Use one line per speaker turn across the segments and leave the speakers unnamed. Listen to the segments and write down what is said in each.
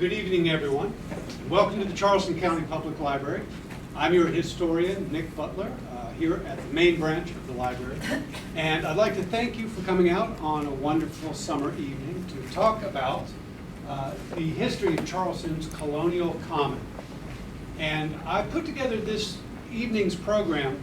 Good evening, everyone. Welcome to the Charleston County Public Library. I'm your historian, Nick Butler, here at the main branch of the library. And I'd like to thank you for coming out on a wonderful summer evening to talk about the history of Charleston's Colonial Common. And I put together this evening's program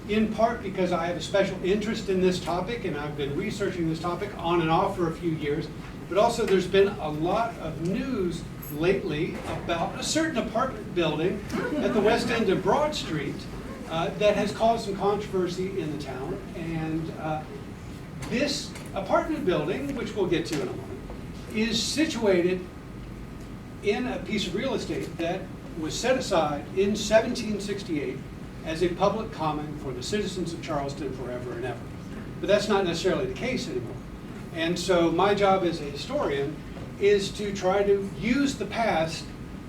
in part because I have a special interest in this topic, and I've been researching this topic on and off for a few years. But also there's been a lot of news lately about a certain apartment building at the west end of Broad Street that has caused some controversy in the town. And this apartment building, which we'll get to in a moment, is situated in a piece of real estate that was set aside in 1768 as a public common for the citizens of Charleston forever and ever. But that's not necessarily the case anymore. And so my job as a historian is to try to use the past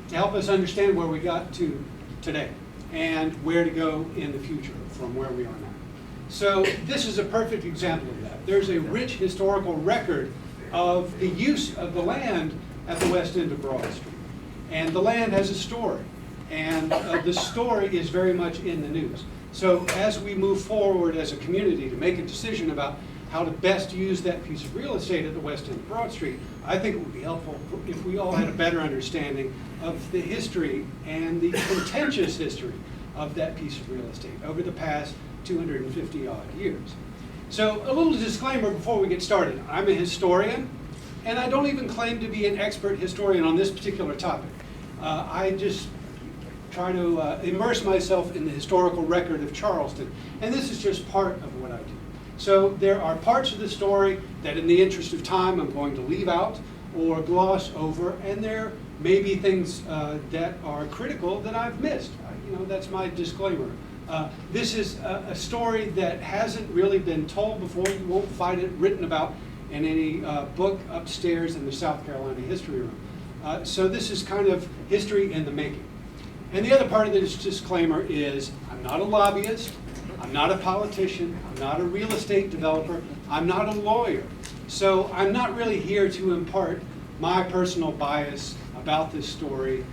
to help us understand where we got to today and where to go in the future from where we are now. So this is a perfect example of that. There's a rich historical record of the use of the land at the west end of Broad Street. And the land has a story, and the story is very much in the news. So as we move forward as a community to make a decision about how to best use that piece of real estate at the west end of Broad Street, I think it would be helpful if we all had a better understanding of the history and the contentious history of that piece of real estate over the past 250 odd years. So a little disclaimer before we get started. I'm a historian, and I don't even claim to be an expert historian on this particular topic. I just try to immerse myself in the historical record of Charleston, and this is just part of what I do. So there are parts of the story that in the interest of time I'm going to leave out or gloss over, and there may be things that are critical that I've missed. That's my disclaimer. This is a story that hasn't really been told before. You won't find it written about in any book upstairs in the South Carolina History Room. So this is kind of history in the making. And the other part of this disclaimer is I'm not a lobbyist. I'm not a politician, I'm not a real estate developer, I'm not a lawyer. So I'm not really here to impart my personal bias about this story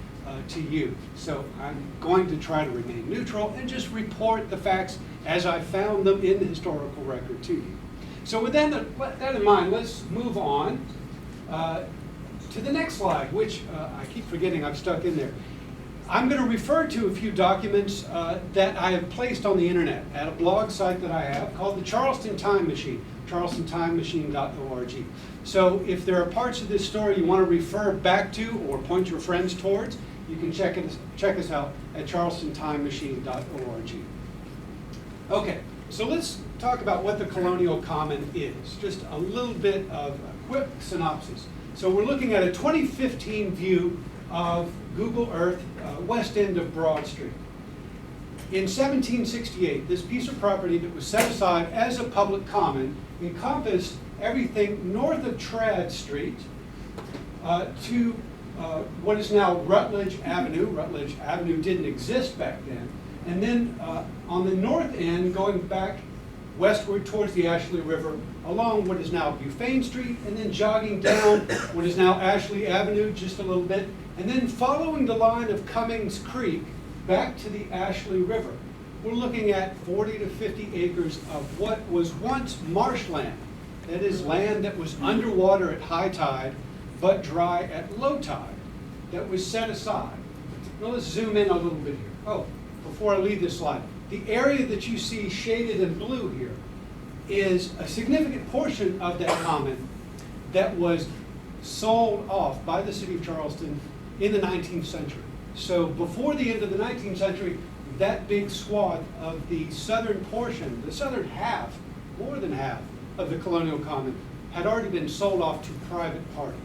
to you. So I'm going to try to remain neutral and just report the facts as I found them in the historical record to you. So with that in mind, let's move on to the next slide, which I keep forgetting I've stuck in there. I'm going to refer to a few documents that I have placed on the internet at a blog site that I have called the Charleston Time Machine, charlestontimemachine.org. So if there are parts of this story you want to refer back to or point your friends towards, you can check us out at charlestontimemachine.org. Okay, so let's talk about what the Colonial Common is. Just a little bit of a quick synopsis. So we're looking at a 2015 view of Google Earth, west end of Broad Street. In 1768, this piece of property that was set aside as a public common encompassed everything north of Trad Street to what is now Rutledge Avenue. Rutledge Avenue didn't exist back then. And then on the north end, going back westward towards the Ashley River, along what is now Bufane Street, and then jogging down what is now Ashley Avenue just a little bit, and then following the line of Cummings Creek back to the Ashley River. We're looking at 40 to 50 acres of what was once marshland. That is land that was underwater at high tide, but dry at low tide, that was set aside. Now let's zoom in a little bit here. Oh, before I leave this slide, the area that you see shaded in blue here is a significant portion of that common that was sold off by the city of Charleston in the 19th century. So before the end of the 19th century, that big swath of the southern portion, the southern half, more than half of the Colonial Common, had already been sold off to private parties.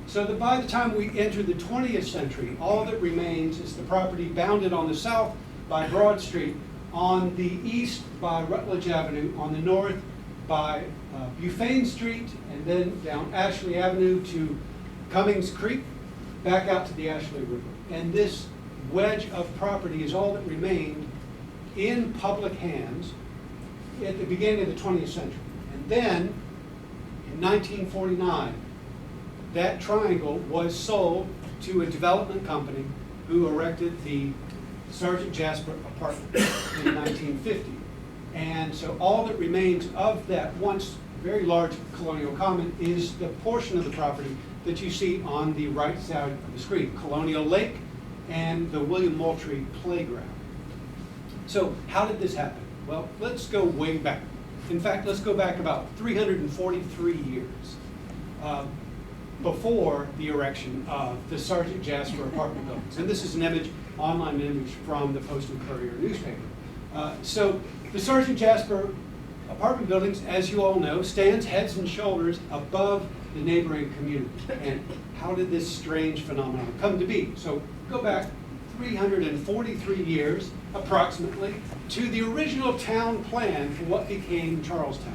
So that by the time we enter the 20th century, all that remains is the property bounded on the south by Broad Street, on the east by Rutledge Avenue, on the north by Bufane Street, and then down Ashley Avenue to Cummings Creek, back out to the Ashley River. And this wedge of property is all that remained in public hands at the beginning of the 20th century. And then, in 1949, that triangle was sold to a development company who erected the Sergeant Jasper apartment in 1950. And so all that remains of that once very large colonial common is the portion of the property that you see on the right side of the screen, Colonial Lake and the William Moultrie Playground. So how did this happen? Well, let's go way back. In fact, let's go back about 343 years before the erection of the Sergeant Jasper apartment buildings. And this is an image, online image from the Post and Courier newspaper. So the Sergeant Jasper apartment buildings, as you all know, stands heads and shoulders above the neighboring community. And how did this strange phenomenon come to be? So go back 343 years, approximately, to the original town plan for what became Charlestown,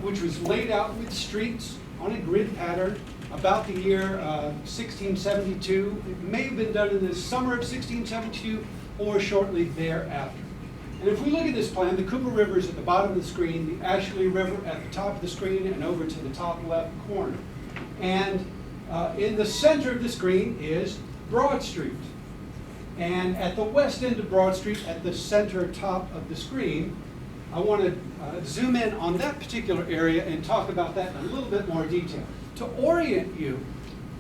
which was laid out with streets on a grid pattern about the year 1672. It may have been done in the summer of 1672 or shortly thereafter. And if we look at this plan, the Cooper River is at the bottom of the screen, the Ashley River at the top of the screen and over to the top left corner. And in the center of the screen is Broad Street. And at the west end of Broad Street, at the center top of the screen, I want to zoom in on that particular area and talk about that in a little bit more detail. To orient you,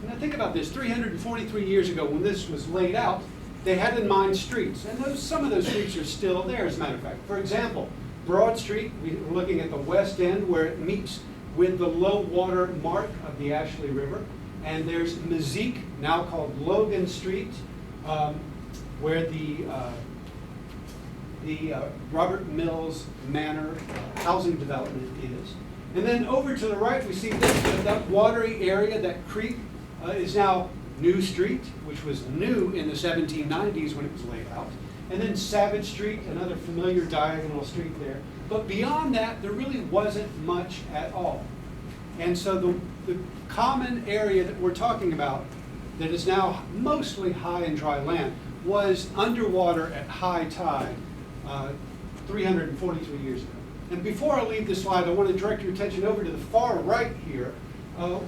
now think about this, 343 years ago when this was laid out, they had in mind streets, and some of those streets are still there, as a matter of fact. For example, Broad Street, we're looking at the west end where it meets with the low water mark of the Ashley River, and there's Mezquite, now called Logan Street, where the Robert Mills Manor housing development is. And then over to the right, we see that watery area, that creek, is now New Street, which was new in the 1790s when it was laid out. And then Savage Street, another familiar diagonal street there. But beyond that, there really wasn't much at all. And so the common area that we're talking about that is now mostly high and dry land was underwater at high tide 343 years ago. And before I leave this slide, I want to direct your attention over to the far right here,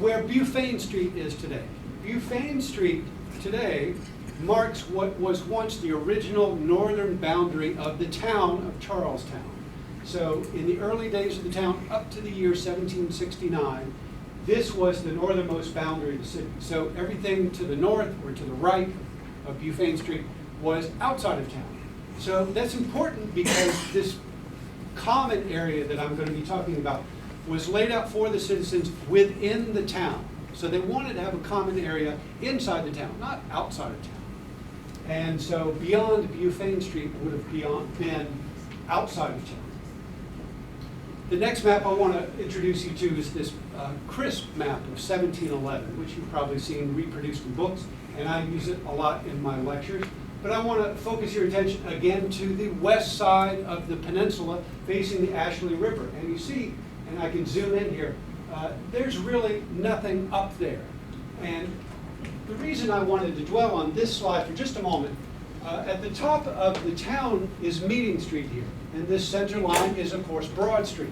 where Bufane Street is today. Bufane Street today marks what was once the original northern boundary of the town of Charlestown. So in the early days of the town, up to the year 1769, this was the northernmost boundary of the city. So everything to the north or to the right of Bufane Street was outside of town. So that's important because this common area that I'm going to be talking about was laid out for the citizens within the town. So they wanted to have a common area inside the town, not outside of town. And so beyond Bufane Street would have been outside of town. The next map I want to introduce you to is this crisp map of 1711, which you've probably seen reproduced in books, and I use it a lot in my lectures. But I want to focus your attention again to the west side of the peninsula facing the Ashley River. And you see, and I can zoom in here, there's really nothing up there. And the reason I wanted to dwell on this slide for just a moment, at the top of the town is Meeting Street here. And this center line is, of course, Broad Street.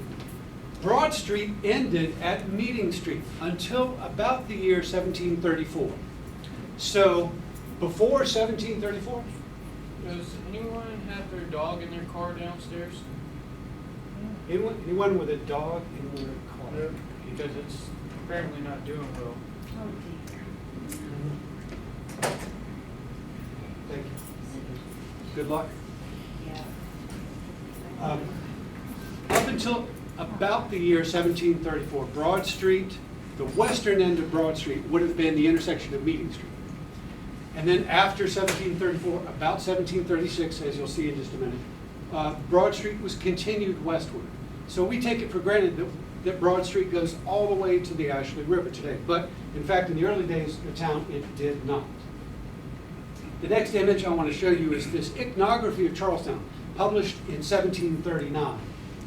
Broad Street ended at Meeting Street until about the year 1734. So before 1734?
Does anyone have their dog in their car downstairs?
Anyone with a dog in their car?
No, because it's apparently not doing well.
Oh dear.
Thank you. Good luck.
Yeah.
Up until about the year 1734, Broad Street, the western end of Broad Street, would have been the intersection of Meeting Street. And then after 1734, about 1736, as you'll see in just a minute, Broad Street was continued westward. So we take it for granted that Broad Street goes all the way to the Ashley River today. But in fact, in the early days of the town, it did not. The next image I want to show you is this iconography of Charlestown, published in 1739.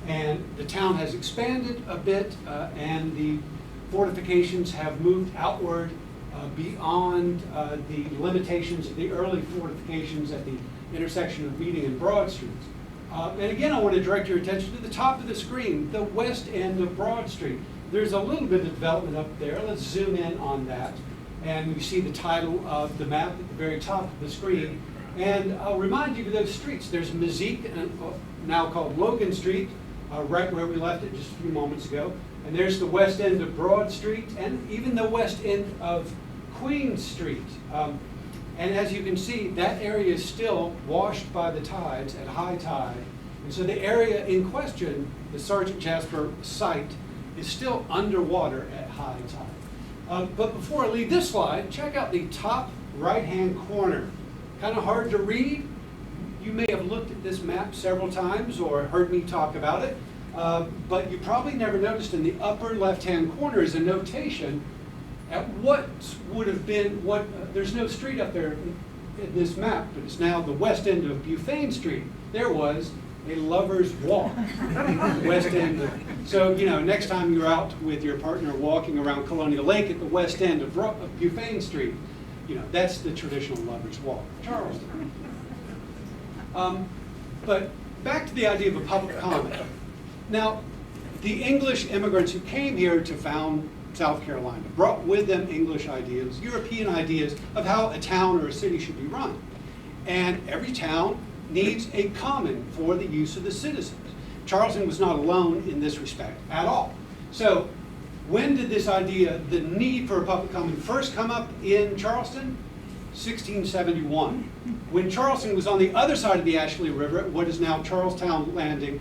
And the town has expanded a bit, and the fortifications have moved outward beyond the limitations of the early fortifications at the intersection of Meeting and Broad Streets. And again, I want to direct your attention to the top of the screen, the west end of Broad Street. There's a little bit of development up there. Let's zoom in on that. And you see the title of the map at the very top of the screen. And I'll remind you of those streets. There's Mezquite, now called Logan Street, right where we left it just a few moments ago. And there's the west end of Broad Street and even the west end of Queen Street. And as you can see, that area is still washed by the tides at high tide. And so the area in question, the Sergeant Jasper site, is still underwater at high tide. But before I leave this slide, check out the top right-hand corner. Kind of hard to read. You may have looked at this map several times or heard me talk about it, but you probably never noticed in the upper left-hand corner is a notation at what would have been, there's no street up there in this map, but it's now the west end of Bufane Street. There was a lover's walk, west end. So, next time you're out with your partner walking around Colonial Lake at the west end of Bufane Street, that's the traditional lover's walk, Charleston. But back to the idea of a public comment. Now, the English immigrants who came here to found South Carolina brought with them English ideas, European ideas of how a town or a city should be run. And every town needs a common for the use of the citizens. Charleston was not alone in this respect at all. So when did this idea, the need for a public common, first come up in Charleston? 1671, when Charleston was on the other side of the Ashley River at what is now Charlestown Landing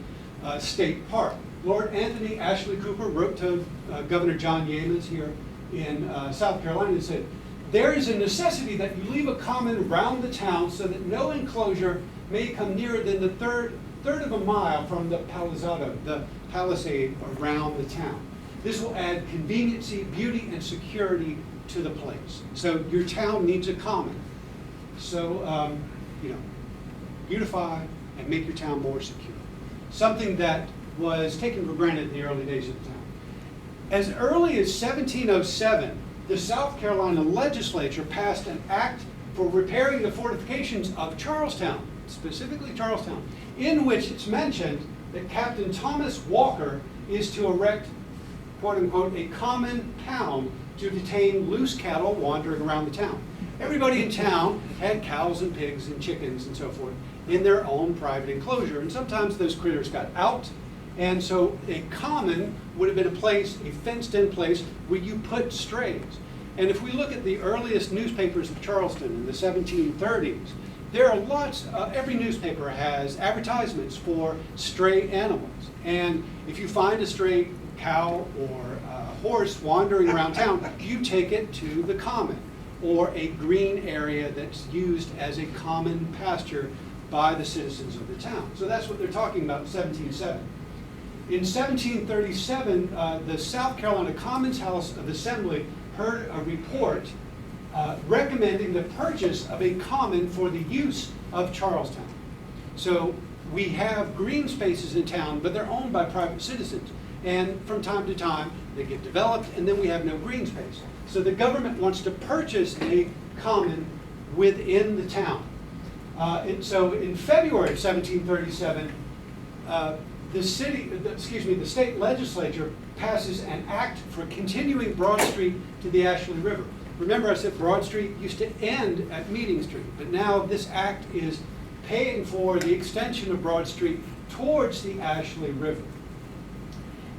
State Park. Lord Anthony Ashley Cooper wrote to Governor John Yeamans here in South Carolina and said, there is a necessity that you leave a common round the town so that no enclosure may come nearer than the third of a mile from the palisado, the palisade around the town. This will add conveniency, beauty, and security to the place. So your town needs a common. So, beautify and make your town more secure. Something that was taken for granted in the early days of the town. As early as 1707, the South Carolina legislature passed an act for repairing the fortifications of Charlestown, specifically Charlestown, in which it's mentioned that Captain Thomas Walker is to erect, quote unquote, a common pound to detain loose cattle wandering around the town. Everybody in town had cows and pigs and chickens and so forth in their own private enclosure, and sometimes those critters got out, and so a common would have been a place, a fenced-in place, where you put strays. And if we look at the earliest newspapers of Charleston in the 1730s, there are lots, every newspaper has advertisements for stray animals. And if you find a stray cow or horse wandering around town, you take it to the common, or a green area that's used as a common pasture by the citizens of the town. So that's what they're talking about in 1707. In 1737, the South Carolina Commons House of Assembly heard a report recommending the purchase of a common for the use of Charlestown. So we have green spaces in town, but they're owned by private citizens. And from time to time, they get developed, and then we have no green space. So the government wants to purchase a common within the town. And so in February of 1737, the state legislature passes an act for continuing Broad Street to the Ashley River. Remember I said Broad Street used to end at Meeting Street, but now this act is paying for the extension of Broad Street towards the Ashley River.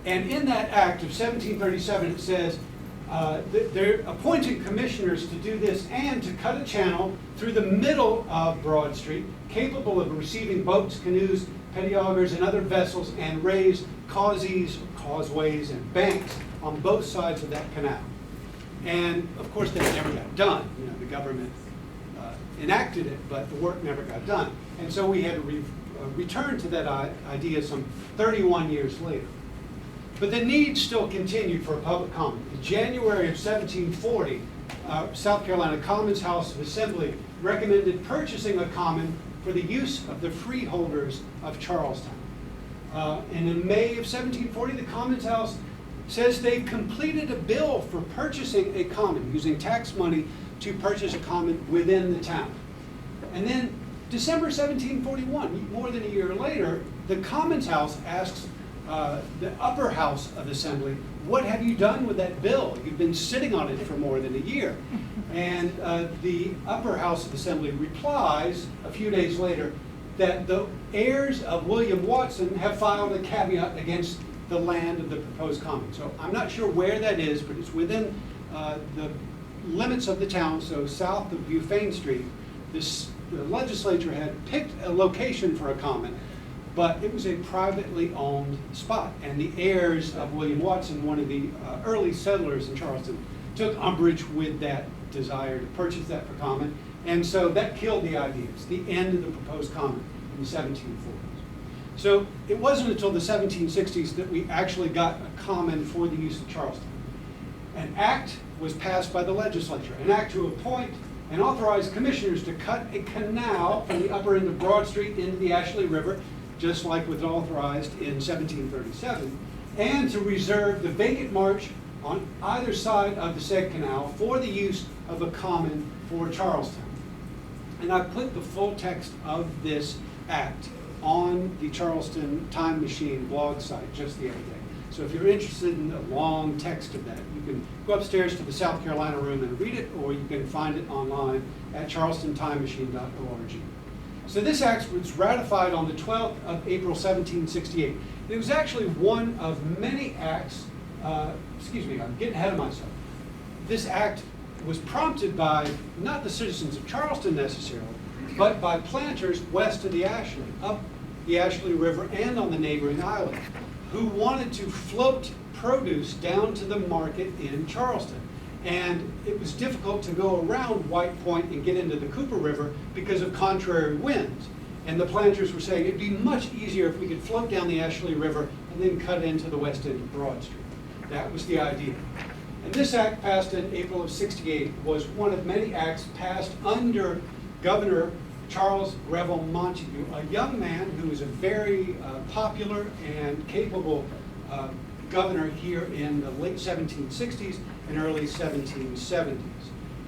And in that act of 1737, it says that they're appointing commissioners to do this and to cut a channel through the middle of Broad Street, capable of receiving boats, canoes, petty-augers, and other vessels, and raise causeways, and banks on both sides of that canal. And of course, that never got done. The government enacted it, but the work never got done. And so we had to return to that idea some 31 years later. But the need still continued for a public common. In January of 1740, South Carolina Commons House of Assembly recommended purchasing a common for the use of the freeholders of Charlestown. And in May of 1740, the Commons House says they've completed a bill for purchasing a common, using tax money to purchase a common within the town. And then December 1741, more than a year later, the Commons House asks the upper house of assembly, what have you done with that bill? You've been sitting on it for more than a year. And the upper house of assembly replies a few days later that the heirs of William Watson have filed a caveat against the land of the proposed common. So I'm not sure where that is, but it's within the limits of the town, so south of Bufane Street. The legislature had picked a location for a common, but it was a privately owned spot. And the heirs of William Watson, one of the early settlers in Charleston, took umbrage with that desire to purchase that for common. And so that killed the idea. It's the end of the proposed common in the 1740s. So it wasn't until the 1760s that we actually got a common for the use of Charleston. An act was passed by the legislature, an act to appoint and authorize commissioners to cut a canal from the upper end of Broad Street into the Ashley River, just like was authorized in 1737, and to reserve the vacant marsh on either side of the said canal for the use of a common for Charlestown. And I put the full text of this act on the Charleston Time Machine blog site just the other day. So if you're interested in the long text of that, you can go upstairs to the South Carolina room and read it, or you can find it online at charlestontimemachine.org. So this act was ratified on the 12th of April 1768. It was actually one of many acts, excuse me, I'm getting ahead of myself. This act was prompted by not the citizens of Charleston necessarily, but by planters west of the Ashley, up the Ashley River and on the neighboring island, who wanted to float produce down to the market in Charleston. And it was difficult to go around White Point and get into the Cooper River because of contrary winds. And the planters were saying it'd be much easier if we could float down the Ashley River and then cut into the west end of Broad Street. That was the idea. And this act, passed in April of '68, was one of many acts passed under Governor Charles Revel Montague, a young man who was a very popular and capable governor here in the late 1760s and early 1770s.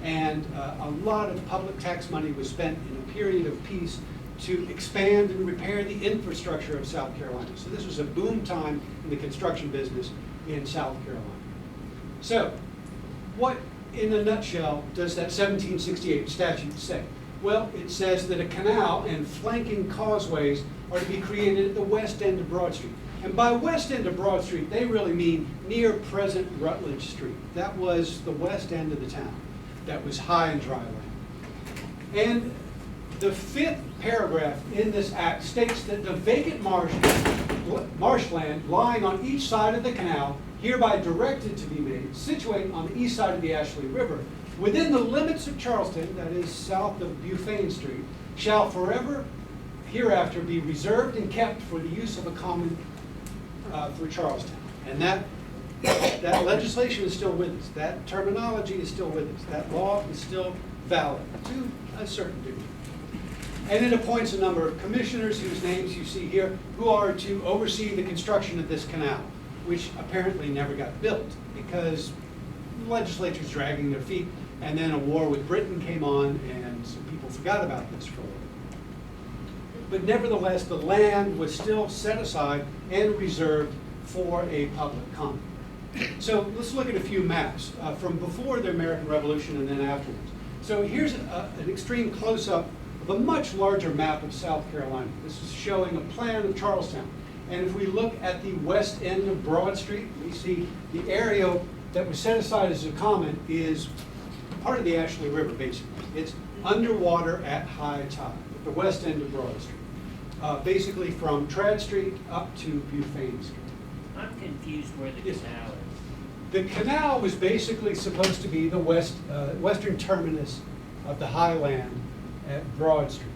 And a lot of public tax money was spent in a period of peace to expand and repair the infrastructure of South Carolina. So this was a boom time in the construction business in South Carolina. So what, in a nutshell, does that 1768 statute say? Well, it says that a canal and flanking causeways are to be created at the west end of Broad Street. And by west end of Broad Street, they really mean near present Rutledge Street. That was the west end of the town. That was high and dry land. And the fifth paragraph in this act states that the vacant marshland lying on each side of the canal, hereby directed to be made, situated on the east side of the Ashley River, within the limits of Charleston, that is south of Bufane Street, shall forever hereafter be reserved and kept for the use of a common for Charlestown. And that legislation is still with us. That terminology is still with us. That law is still valid to a certain degree. And it appoints a number of commissioners whose names you see here, who are to oversee the construction of this canal, which apparently never got built because the legislature's dragging their feet, and then a war with Britain came on, and some people forgot about this for a while. But nevertheless, the land was still set aside and reserved for a public common. So let's look at a few maps from before the American Revolution and then afterwards. So here's an extreme close-up of a much larger map of South Carolina. This is showing a plan of Charlestown. And if we look at the west end of Broad Street, we see the area that was set aside as a common is part of the Ashley River, basically. It's underwater at high tide, at the west end of Broad Street. Basically from Trad Street up to Bufane Street.
I'm confused where the canal is.
The canal was basically supposed to be the western terminus of the highland at Broad Street.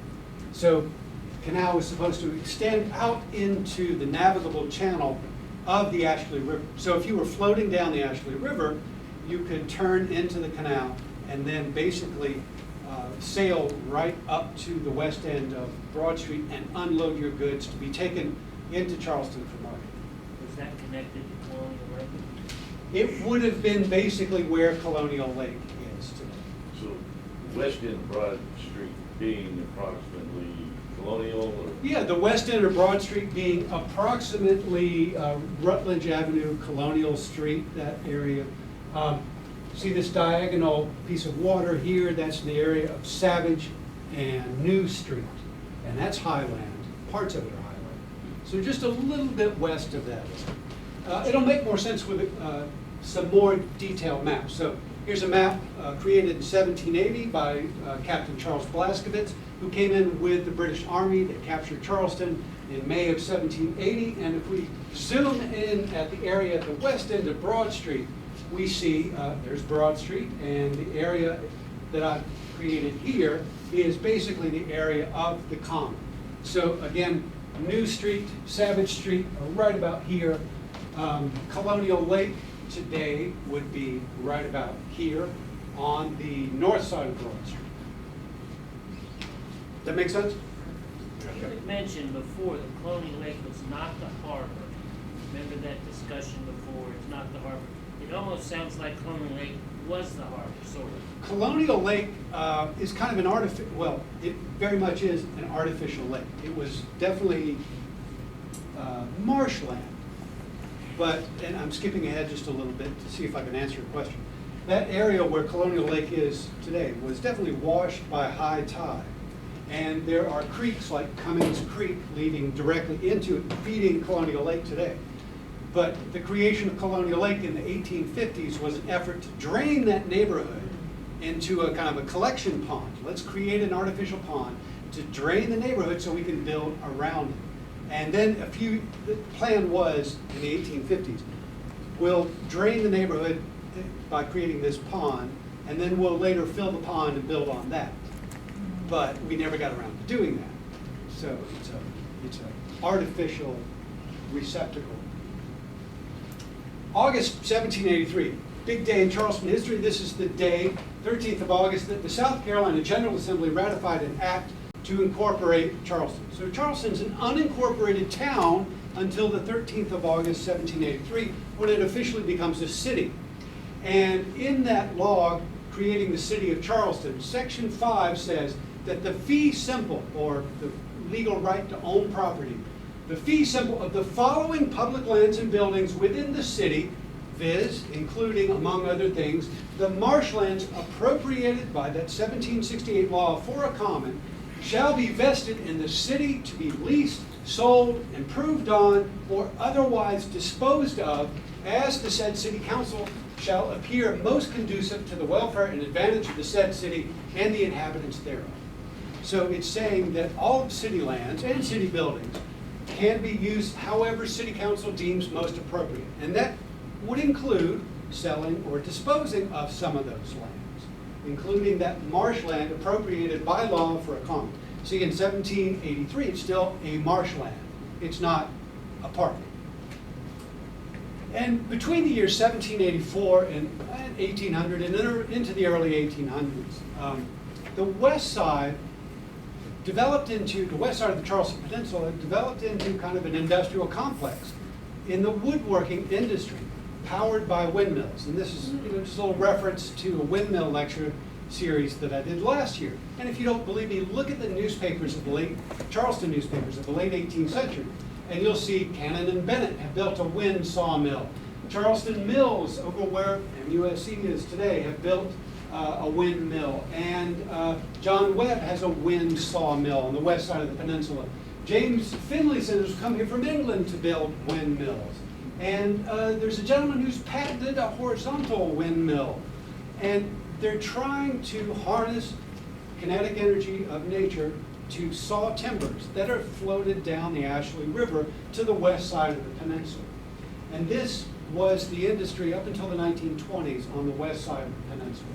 So the canal was supposed to extend out into the navigable channel of the Ashley River. So if you were floating down the Ashley River, you could turn into the canal and then basically sail right up to the west end of Broad Street and unload your goods to be taken into Charleston for market.
Was that connected to Colonial Lake?
It would have been basically where Colonial Lake is today.
So west end of Broad Street being approximately Colonial or
Yeah, the west end of Broad Street being approximately Rutledge Avenue, Colonial Street, that area. See this diagonal piece of water here? That's the area of Savage and New Street. And that's highland. Parts of it are highland. So just a little bit west of that. It'll make more sense with some more detailed maps. So here's a map created in 1780 by Captain Charles Blaskowitz, who came in with the British Army that captured Charleston in May of 1780. And if we zoom in at the area at the west end of Broad Street, we see there's Broad Street, and the area that I've created here is basically the area of the common. So again, New Street, Savage Street are right about here. Colonial Lake today would be right about here on the north side of Broad Street. That make sense?
You had mentioned before that Colonial Lake was not the harbor. Remember that discussion before, it's not the harbor. It almost sounds like Colonial Lake was the harbor, sort of.
Colonial Lake is kind of an artificial, well, it very much is an artificial lake. It was definitely marshland. But, and I'm skipping ahead just a little bit to see if I can answer your question. That area where Colonial Lake is today was definitely washed by high tide. And there are creeks like Cummings Creek leading directly into it, feeding Colonial Lake today. But the creation of Colonial Lake in the 1850s was an effort to drain that neighborhood into a kind of a collection pond. Let's create an artificial pond to drain the neighborhood so we can build around it. And then the plan was in the 1850s, we'll drain the neighborhood by creating this pond, and then we'll later fill the pond and build on that. But we never got around to doing that. So it's an artificial receptacle. August 1783, big day in Charleston history. This is the day, 13th of August, that the South Carolina General Assembly ratified an act to incorporate Charleston. So Charleston's an unincorporated town until the 13th of August, 1783, when it officially becomes a city. And in that law creating the city of Charleston, Section 5 says that the fee simple, or the legal right to own property, the fee simple of the following public lands and buildings within the city, viz., including, among other things, the marshlands appropriated by that 1768 law for a common, shall be vested in the city to be leased, sold, improved on, or otherwise disposed of, as the said city council shall appear most conducive to the welfare and advantage of the said city and the inhabitants thereof. So it's saying that all city lands and city buildings can be used however city council deems most appropriate. And that would include selling or disposing of some of those lands, including that marshland appropriated by law for a common. See, in 1783, it's still a marshland. It's not a park. And between the years 1784 and 1800 and into the early 1800s, the west side developed into, the west side of the Charleston Peninsula developed into kind of an industrial complex in the woodworking industry, powered by windmills. And this is just a little reference to a windmill lecture series that I did last year. And if you don't believe me, look at the newspapers of the late, Charleston newspapers of the late 18th century, and you'll see Cannon and Bennett have built a wind sawmill. Charleston Mills, over where MUSC is today, have built a windmill. And John Webb has a wind sawmill on the west side of the peninsula. James Finlayson has come here from England to build windmills. And there's a gentleman who's patented a horizontal windmill. And they're trying to harness kinetic energy of nature to saw timbers that are floated down the Ashley River to the west side of the peninsula. And this was the industry up until the 1920s on the west side of the peninsula.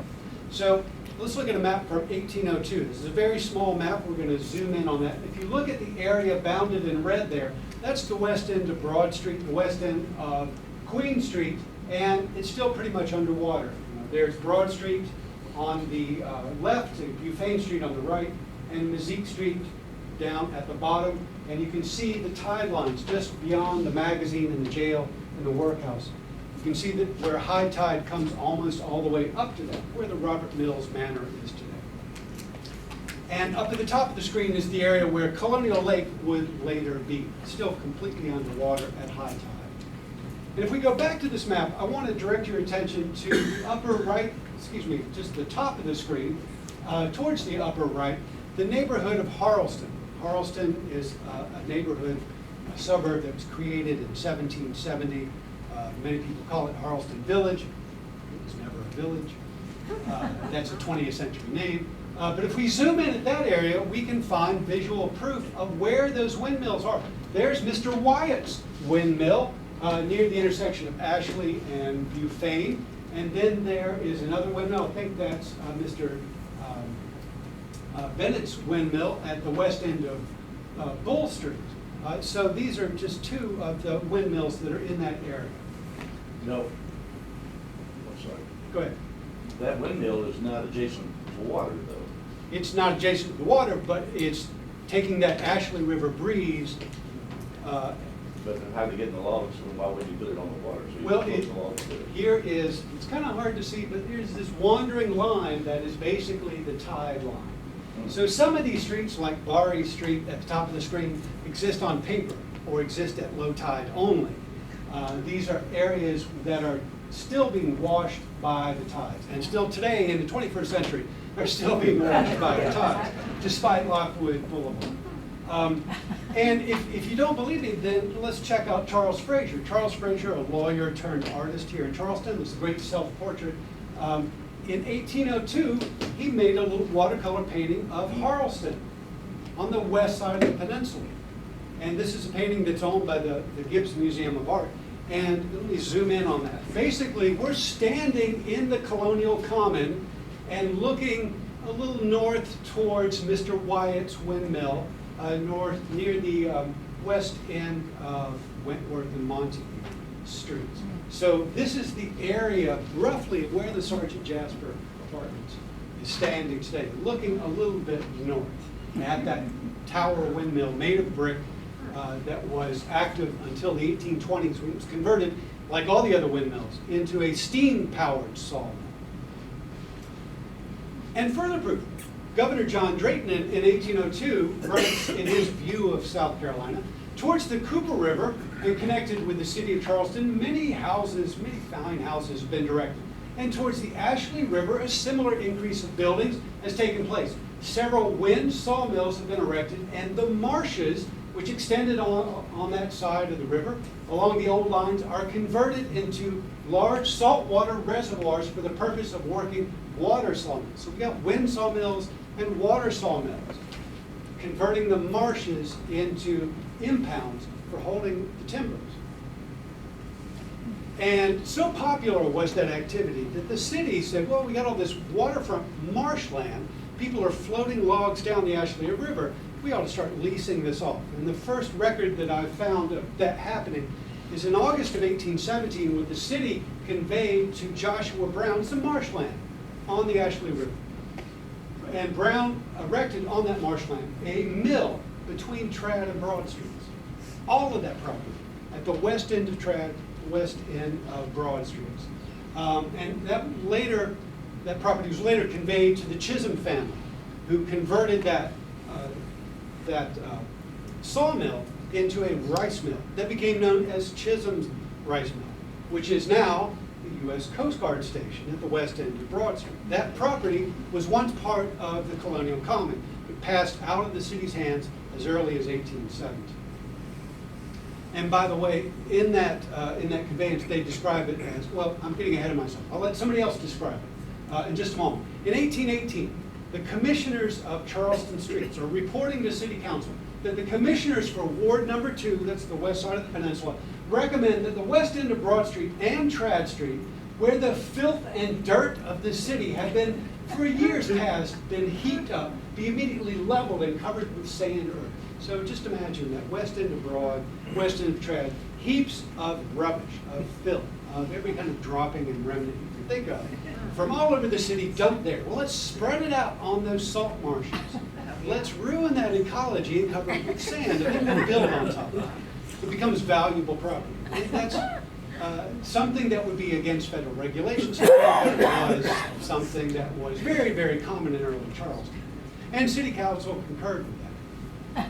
So let's look at a map from 1802. This is a very small map. We're going to zoom in on that. If you look at the area bounded in red there, that's the west end of Broad Street, the west end of Queen Street, and it's still pretty much underwater. There's Broad Street on the left, Bufane Street on the right, and Mezquite Street down at the bottom. And you can see the tide lines just beyond the magazine and the jail and the workhouse. You can see that where high tide comes almost all the way up to that, where the Robert Mills Manor is today. And up at the top of the screen is the area where Colonial Lake would later be, still completely underwater at high tide. And if we go back to this map, I want to direct your attention to the upper right, just the top of the screen, towards the upper right, the neighborhood of Charleston. Charleston is a neighborhood, a suburb that was created in 1770. Many people call it Charleston Village. It was never a village. That's a 20th century name. But if we zoom in at that area, we can find visual proof of where those windmills are. There's Mr. Wyatt's windmill near the intersection of Ashley and Bufane. And then there is another windmill. I think that's Mr. Bennett's windmill at the west end of Bull Street. So these are just two of the windmills that are in that area.
No. I'm sorry.
Go ahead.
That windmill is not adjacent to water, though.
It's not adjacent to the water, but it's taking that Ashley River breeze.
But how to get in the logs, and why would you put it on the water? So you
Well,
close the logs to it.
here is, it's kind of hard to see, but there's this wandering line that is basically the tide line. So some of these streets, like Barry Street at the top of the screen, exist on paper or exist at low tide only. These are areas that are still being washed by the tides. And still today, in the 21st century, are still being washed by the tides, despite Lockwood Boulevard. And if you don't believe me, then let's check out Charles Frazier. Charles Frazier, a lawyer turned artist here in Charleston, was a great self-portrait. In 1802, he made a little watercolor painting of Charleston on the west side of the peninsula. And this is a painting that's owned by the Gibbs Museum of Art. And let me zoom in on that. Basically, we're standing in the Colonial Common and looking a little north towards Mr. Wyatt's windmill, north near the west end of Wentworth and Montague streets. So this is the area roughly where the Sergeant Jasper Apartments is standing today, looking a little bit north at that tower windmill made of brick that was active until the 1820s when it was converted, like all the other windmills, into a steam-powered sawmill. And further proof, Governor John Drayton in 1802 writes in his view of South Carolina, towards the Cooper River and connected with the city of Charleston, many fine houses have been erected. And towards the Ashley River, a similar increase of buildings has taken place. Several wind sawmills have been erected, and the marshes, which extended on that side of the river along the old lines, are converted into large saltwater reservoirs for the purpose of working water sawmills. So we got wind sawmills and water sawmills, converting the marshes into impounds for holding the timbers. And so popular was that activity that the city said, well, we got all this waterfront marshland, people are floating logs down the Ashley River, we ought to start leasing this off. And the first record that I found of that happening is in August of 1817, when the city conveyed to Joshua Brown some marshland on the Ashley River. And Brown erected on that marshland a mill between Trad and Broad Streets. All of that property at the west end of Trad, west end of Broad Streets. And that property was later conveyed to the Chisholm family, who converted that sawmill into a rice mill that became known as Chisholm's Rice Mill, which is now the U.S. Coast Guard station at the west end of Broad Street. That property was once part of the Colonial Common. It passed out of the city's hands as early as 1870. And by the way, in that conveyance, they describe it as, well, I'm getting ahead of myself. I'll let somebody else describe it in just a moment. In 1818, the commissioners of Charleston streets are reporting to City Council that the commissioners for Ward Number 2, that's the west side of the peninsula, recommend that the west end of Broad Street and Trad Street, where the filth and dirt of the city have been, for years past, been heaped up, be immediately leveled and covered with sand or earth. So just imagine that west end of Broad, west end of Trad, heaps of rubbish, of filth, of every kind of dropping and remnant you can think of, from all over the city dumped there. Well, let's spread it out on those salt marshes. Let's ruin that ecology and cover it with sand, and then we'll build on top of it. It becomes valuable property. And that's something that would be against federal regulations, but it was something that was very, very common in early Charleston. And City Council concurred with that.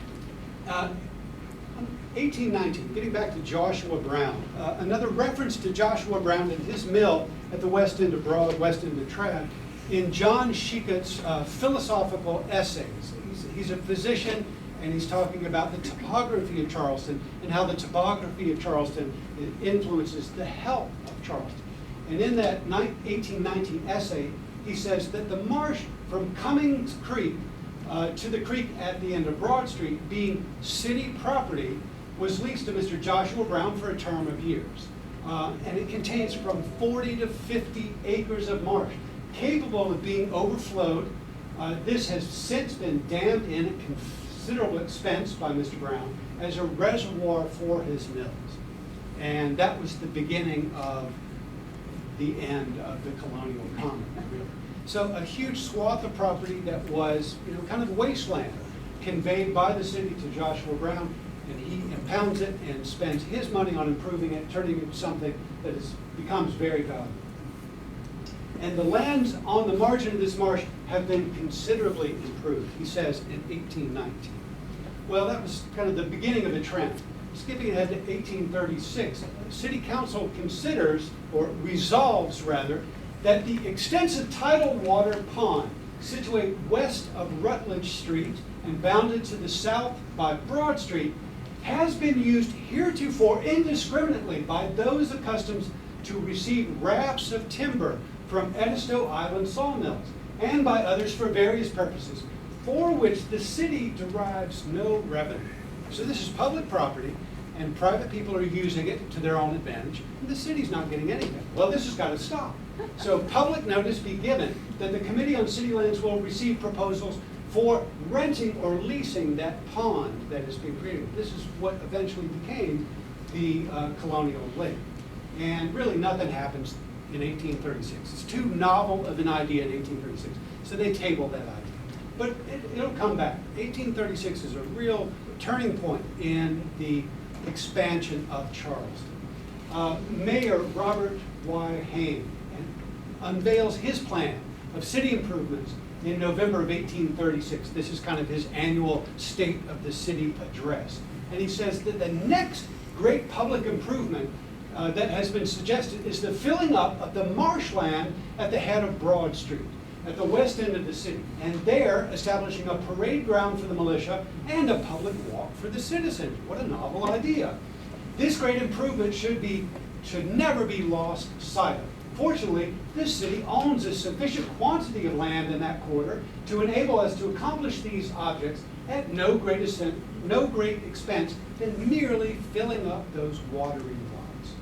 1819, getting back to Joshua Brown, another reference to Joshua Brown and his mill at the west end of Broad, west end of Trad, in John Shecott's philosophical essays. He's a physician, and he's talking about the topography of Charleston and how the topography of Charleston influences the health of Charleston. And in that 1819 essay, he says that the marsh from Cummings Creek to the creek at the end of Broad Street, being city property, was leased to Mr. Joshua Brown for a term of years. And it contains from 40 to 50 acres of marsh, capable of being overflowed. This has since been dammed in at considerable expense by Mr. Brown as a reservoir for his mills. And that was the beginning of the end of the colonial economy, really. So a huge swath of property that was, kind of wasteland, conveyed by the city to Joshua Brown, and he impounds it and spends his money on improving it, turning it into something that becomes very valuable. And the lands on the margin of this marsh have been considerably improved, he says, in 1819. Well, that was kind of the beginning of a trend. Skipping ahead to 1836, City Council considers, or resolves rather, that the extensive tidal water pond situate west of Rutledge Street and bounded to the south by Broad Street has been used heretofore indiscriminately by those accustomed to receive rafts of timber from Edisto Island sawmills, and by others for various purposes, for which the city derives no revenue. So this is public property, and private people are using it to their own advantage, and the city's not getting anything. Well, this has got to stop. So public notice be given that the Committee on City Lands will receive proposals for renting or leasing that pond that has been created. This is what eventually became the Colonial Lake. And really nothing happens in 1836. It's too novel of an idea in 1836, so they tabled that idea. But it'll come back. 1836 is a real turning point in the expansion of Charleston. Mayor Robert Y. Hayne unveils his plan of city improvements in November of 1836. This is kind of his annual State of the City address. And he says that the next great public improvement that has been suggested is the filling up of the marshland at the head of Broad Street, at the west end of the city, and there establishing a parade ground for the militia and a public walk for the citizens. What a novel idea. This great improvement should never be lost sight of. Fortunately, this city owns a sufficient quantity of land in that quarter to enable us to accomplish these objects at no great expense than merely filling up those watering lots.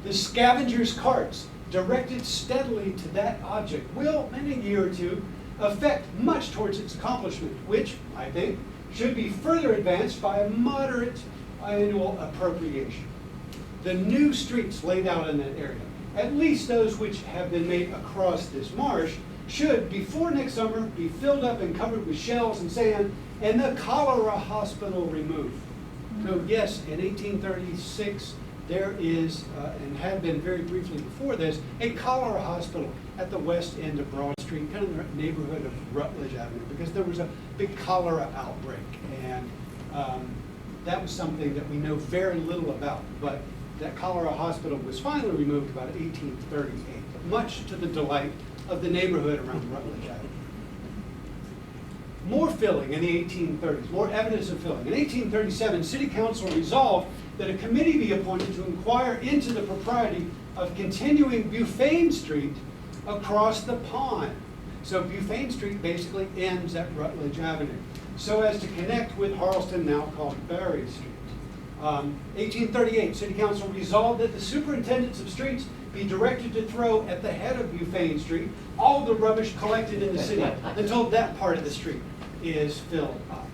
The scavengers' carts directed steadily to that object will, in a year or two, affect much towards its accomplishment, which, I think, should be further advanced by a moderate annual appropriation. The new streets laid out in that area, at least those which have been made across this marsh, should, before next summer, be filled up and covered with shells and sand, and the cholera hospital removed. So yes, in 1836, there is, and had been very briefly before this, a cholera hospital at the west end of Broad Street, kind of the neighborhood of Rutledge Avenue, because there was a big cholera outbreak. And that was something that we know very little about. But that cholera hospital was finally removed about 1838, much to the delight of the neighborhood around Rutledge Avenue. More filling in the 1830s, more evidence of filling. In 1837, City Council resolved that a committee be appointed to inquire into the propriety of continuing Bufane Street across the pond. So Bufane Street basically ends at Rutledge Avenue, so as to connect with Harleston, now called Berry Street. 1838, City Council resolved that the superintendents of streets be directed to throw at the head of Bufane Street all the rubbish collected in the city until that part of the street is filled up.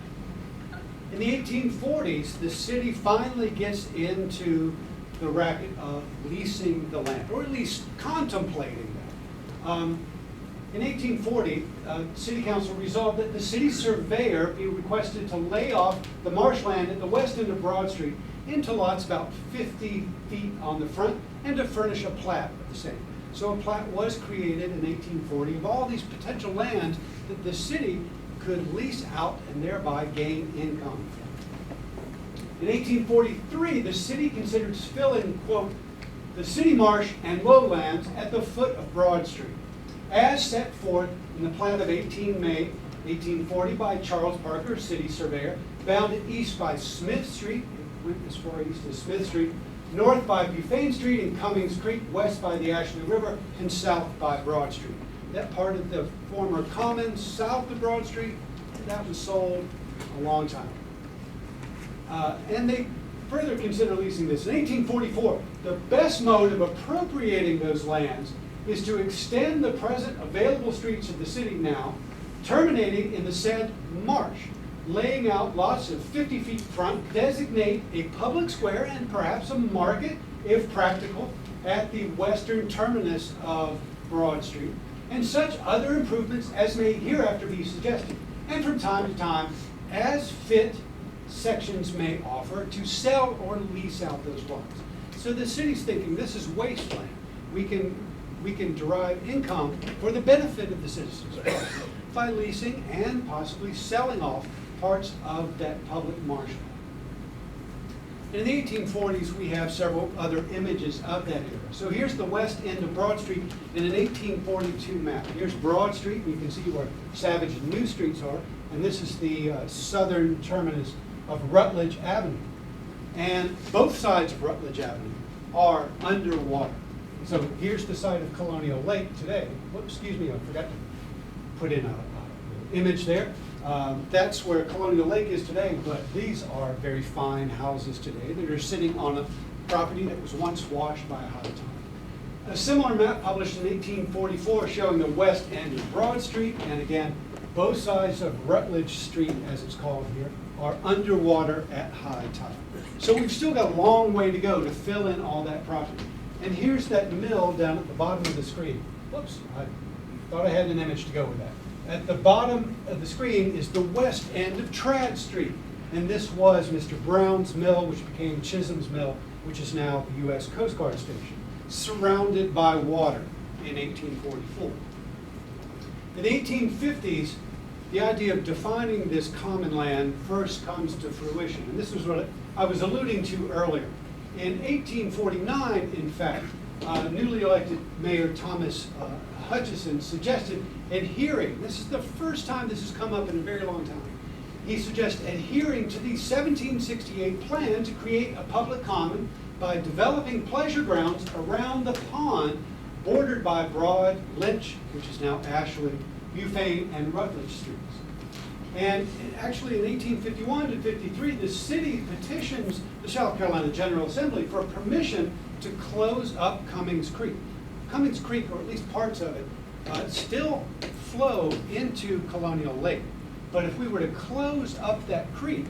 In the 1840s, the city finally gets into the racket of leasing the land, or at least contemplating that. In 1840, City Council resolved that the city surveyor be requested to lay off the marshland at the west end of Broad Street into lots about 50 feet on the front, and to furnish a plat of the same. So a plat was created in 1840 of all these potential lands that the city could lease out and thereby gain income. In 1843, the city considered filling, quote, the city marsh and lowlands at the foot of Broad Street, as set forth in the plan of 18 May 1840 by Charles Parker, city surveyor, bounded east by Smith Street, it went as far east as Smith Street, north by Buffane Street and Cummings Creek, west by the Ashley River, and south by Broad Street. That part of the former commons south of Broad Street, that was sold a long time ago. And they further consider leasing this. In 1844, the best mode of appropriating those lands is to extend the present available streets of the city now, terminating in the said marsh, laying out lots of 50 feet front, designate a public square and perhaps a market, if practical, at the western terminus of Broad Street, and such other improvements as may hereafter be suggested, and from time to time, as fit sections may offer, to sell or lease out those lots. So the city's thinking this is wasteland. We can derive income for the benefit of the citizens by leasing and possibly selling off parts of that public marsh. In the 1840s, we have several other images of that era. So here's the west end of Broad Street in an 1842 map. Here's Broad Street, and you can see where Savage and New Streets are, and this is the southern terminus of Rutledge Avenue. And both sides of Rutledge Avenue are underwater. So here's the site of Colonial Lake today. Whoops, excuse me, I forgot to put in an image there. That's where Colonial Lake is today, but these are very fine houses today that are sitting on a property that was once washed by a high tide. A similar map published in 1844 showing the west end of Broad Street, and again, both sides of Rutledge Street, as it's called here, are underwater at high tide. So we've still got a long way to go to fill in all that property. And here's that mill down at the bottom of the screen. Whoops, I thought I had an image to go with that. At the bottom of the screen is the west end of Trad Street. And this was Mr. Brown's mill, which became Chisholm's Mill, which is now the U.S. Coast Guard Station, surrounded by water in 1844. In the 1850s, the idea of defining this common land first comes to fruition. And this was what I was alluding to earlier. In 1849, in fact, newly elected Mayor Thomas Hutchison suggested adhering, this is the first time this has come up in a very long time, he suggests adhering to the 1768 plan to create a public common by developing pleasure grounds around the pond bordered by Broad, Lynch, which is now Ashley, Buffane, and Rutledge Streets. And actually in 1851 to 53, the city petitions the South Carolina General Assembly for permission to close up Cummings Creek. Cummings Creek, or at least parts of it, still flow into Colonial Lake. But if we were to close up that creek,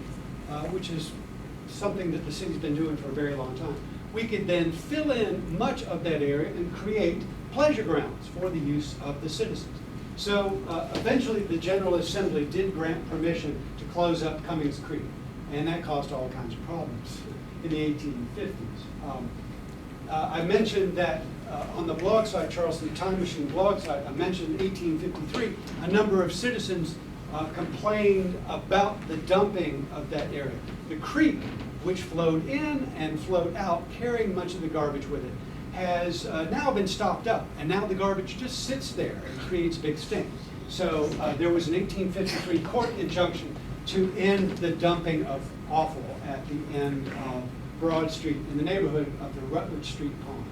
which is something that the city's been doing for a very long time, we could then fill in much of that area and create pleasure grounds for the use of the citizens. So eventually the General Assembly did grant permission to close up Cummings Creek, and that caused all kinds of problems in the 1850s. I mentioned that on the blog site, Charleston Time Machine blog site, I mentioned in 1853, a number of citizens complained about the dumping of that area. The creek, which flowed in and flowed out, carrying much of the garbage with it, has now been stopped up, and now the garbage just sits there and creates big stink. So there was an 1853 court injunction to end the dumping of offal at the end of Broad Street in the neighborhood of the Rutledge Street Pond.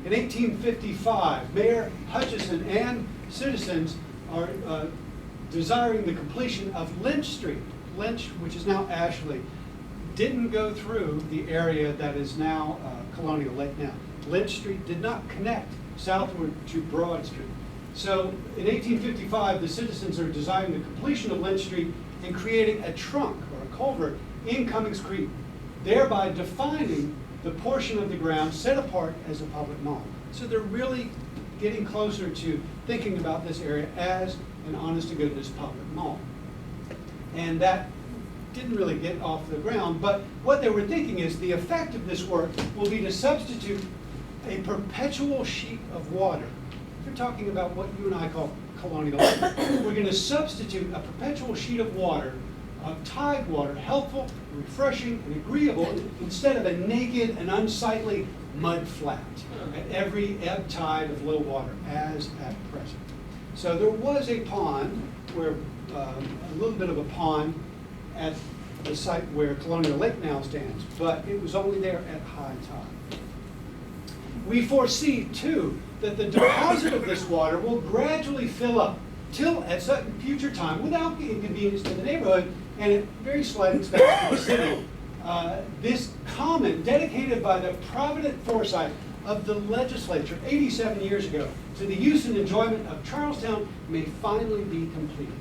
In 1855, Mayor Hutchison and citizens are desiring the completion of Lynch Street. Lynch, which is now Ashley, didn't go through the area that is now Colonial Lake now. Lynch Street did not connect southward to Broad Street. So in 1855, the citizens are desiring the completion of Lynch Street and creating a trunk or a culvert in Cummings Creek, thereby defining the portion of the ground set apart as a public mall. So they're really getting closer to thinking about this area as an honest-to-goodness public mall. And that didn't really get off the ground, but what they were thinking is the effect of this work will be to substitute a perpetual sheet of water they're talking about what you and I call Colonial Lake. We're going to substitute a perpetual sheet of water, of Tidewater, helpful, refreshing, and agreeable, instead of a naked and unsightly mud flat at every ebb tide of low water, as at present. So there was a pond, where a little bit of a pond at the site where Colonial Lake now stands, but it was only there at high tide. We foresee, too, that the deposit of this water will gradually fill up till at some future time, without the inconvenience to the neighborhood and at very slight expense to the city. This common, dedicated by the provident foresight of the legislature 87 years ago to the use and enjoyment of Charlestown, may finally be completed.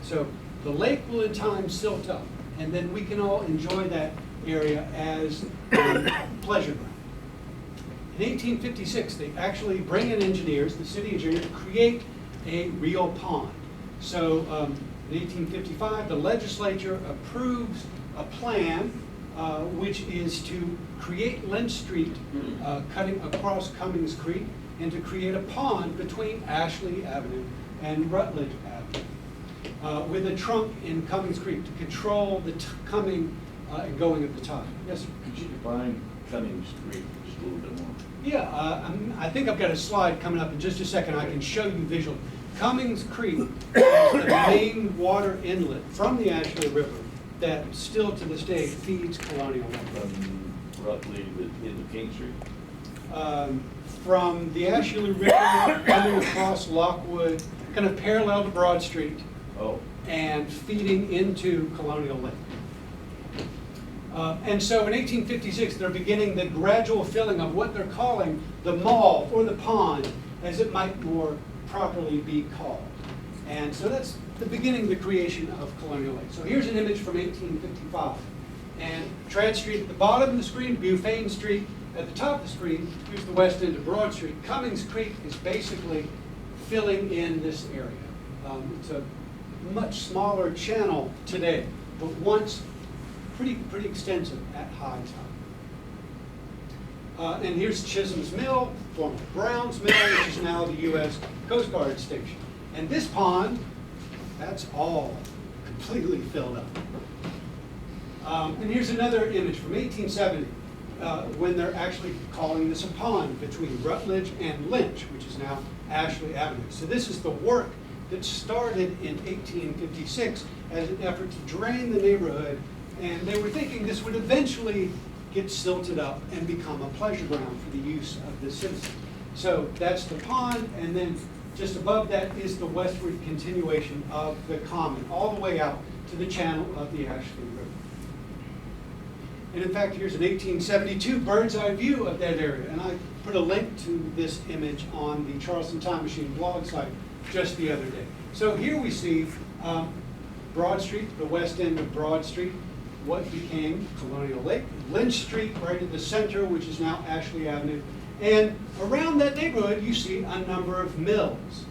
So the lake will in time silt up, and then we can all enjoy that area as a pleasure ground. In 1856, they actually bring in engineers, the city engineer, to create a real pond. So in 1855, the legislature approves a plan which is to create Lynch Street, cutting across Cummings Creek, and to create a pond between Ashley Avenue and Rutledge Avenue, with a trunk in Cummings Creek to control the coming and going of the tide. Yes, sir?
Could you define Cummings Creek just a little bit more?
Yeah, I think I've got a slide coming up in just a second. I can show you visually. Cummings Creek is the main water inlet from the Ashley River that still to this day feeds Colonial Lake.
From roughly the end of King Street?
From the Ashley River coming across Lockwood, kind of parallel to Broad Street,
Oh,
and feeding into Colonial Lake. And so in 1856, they're beginning the gradual filling of what they're calling the mall, or the pond, as it might more properly be called. And so that's the beginning of the creation of Colonial Lake. So here's an image from 1855. And Trad Street at the bottom of the screen, Bufane Street at the top of the screen. Here's the west end of Broad Street. Cummings Creek is basically filling in this area. It's a much smaller channel today, but once pretty extensive at high tide. And here's Chisholm's Mill, former Brown's Mill, which is now the U.S. Coast Guard Station. And this pond, that's all completely filled up. And here's another image from 1870, when they're actually calling this a pond between Rutledge and Lynch, which is now Ashley Avenue. So this is the work that started in 1856 as an effort to drain the neighborhood, and they were thinking this would eventually get silted up and become a pleasure ground for the use of the citizens. So that's the pond, and then just above that is the westward continuation of the common, all the way out to the channel of the Ashley River. And in fact, here's an 1872 bird's eye view of that area, and I put a link to this image on the Charleston Time Machine blog site just the other day. So here we see Broad Street, the west end of Broad Street, what became Colonial Lake, Lynch Street right at the center, which is now Ashley Avenue, and around that neighborhood you see a number of mills.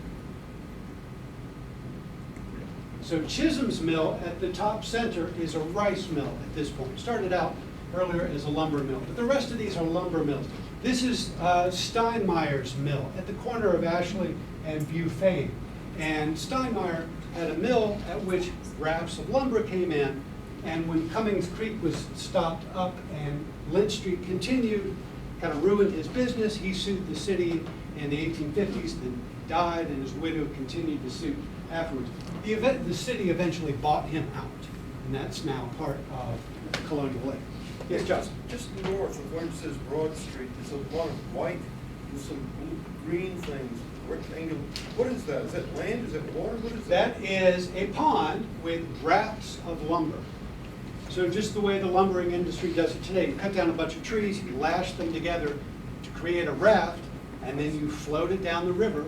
So Chisholm's Mill at the top center is a rice mill at this point. It started out earlier as a lumber mill, but the rest of these are lumber mills. This is Steinmeier's Mill at the corner of Ashley and Bufane. And Steinmeier had a mill at which rafts of lumber came in, and when Cummings Creek was stopped up and Lynch Street continued, kind of ruined his business. He sued the city in the 1850s, then died, and his widow continued to sue afterwards. The city eventually bought him out, and that's now part of Colonial Lake. Yes, Justin?
Just north of where it says Broad Street, there's a lot of white with some green things, rectangle. What is that? Is that land? Is that water? What is that?
That is a pond with rafts of lumber. So just the way the lumbering industry does it today, you cut down a bunch of trees, you lash them together to create a raft, and then you float it down the river